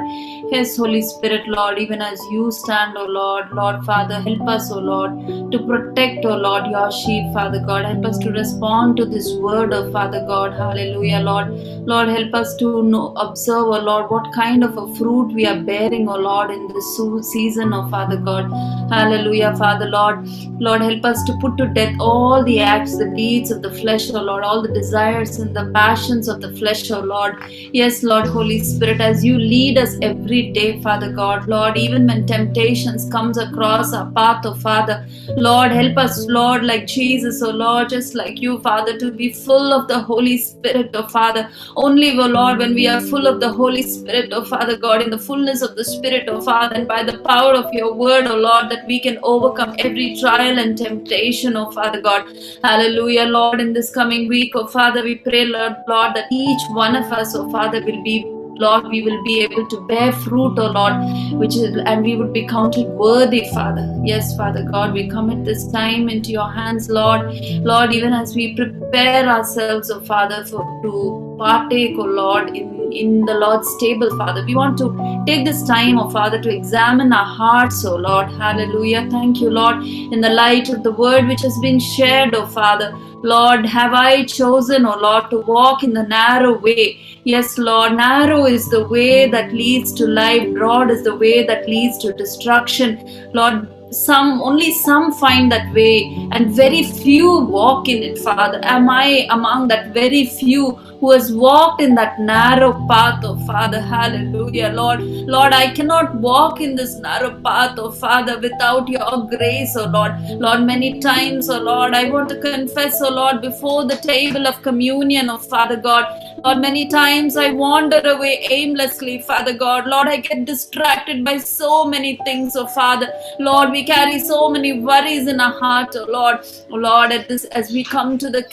Yes, Holy Spirit, Lord, even as you stand, O Lord, Lord, Father, help us, O Lord, to protect, O Lord, your sheep, Father God. Help us to respond to this word, O Father God. Hallelujah, Lord. Lord, help us to observe, O Lord, what kind of a fruit we are bearing, O Lord, in this season, O Father God. Hallelujah, Father, Lord. Lord, help us to put to death all the acts, the deeds of the flesh, O Lord, all the desires and the passions of the flesh, O Lord. Yes, Lord, Holy Spirit, as you lead us every day, Father God, Lord, even when temptations comes across our path, O Father, Lord, help us, Lord, like Jesus, O Lord, just like you, Father, to be full of the Holy Spirit, O Father. Only, O Lord, when we are full of the Holy Spirit, O Father God, in the fullness of the Spirit, O Father, and by the power of your word, O Lord, that we can overcome every trial and temptation, O Father God. Hallelujah, Lord, in this coming week, O Father, we pray, Lord, that each one of us, O Father, will be, Lord, we will be able to bear fruit, O Lord, and we would be counted worthy, Father. Yes, Father God, we commit this time into your hands, Lord. Lord, even as we prepare ourselves, O Father, to partake, O Lord, in the Lord's table, Father. We want to take this time, O Father, to examine our hearts, O Lord. Hallelujah. Thank you, Lord, in the light of the word which has been shared, O Father. Lord, have I chosen, O Lord, to walk in the narrow way? Yes, Lord, narrow is the way that leads to life, broad is the way that leads to destruction. Lord, only some find that way, and very few walk in it, Father. Am I among that very few who has walked in that narrow path, oh Father? Hallelujah, Lord. Lord, I cannot walk in this narrow path, oh Father, without your grace, oh Lord. Lord, many times, oh Lord, I want to confess, oh Lord, before the table of communion, oh Father God. Lord, many times I wander away aimlessly, Father God. Lord, I get distracted by so many things, oh Father. Lord, we carry so many worries in our heart, oh Lord. Oh Lord, as we come to the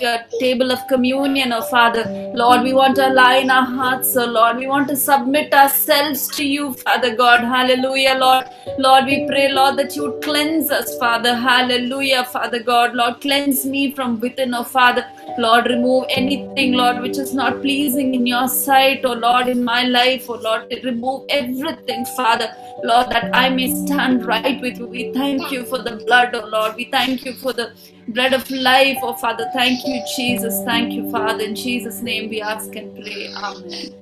table of communion, oh Father, Lord, we want to align our hearts, oh Lord. We want to submit ourselves to you, Father God. Hallelujah, Lord. Lord, we pray, Lord, that you would cleanse us, Father. Hallelujah, Father God. Lord, cleanse me from within, oh Father. Lord, remove anything, Lord, which is not pleasing in your sight, oh Lord, in my life, oh Lord. Remove everything, Father, Lord, that I may stand right with you. We thank you for the blood, oh Lord. We thank you for the bread of life, oh Father. Thank you, Jesus. Thank you, Father. In Jesus' name we ask and pray. Amen.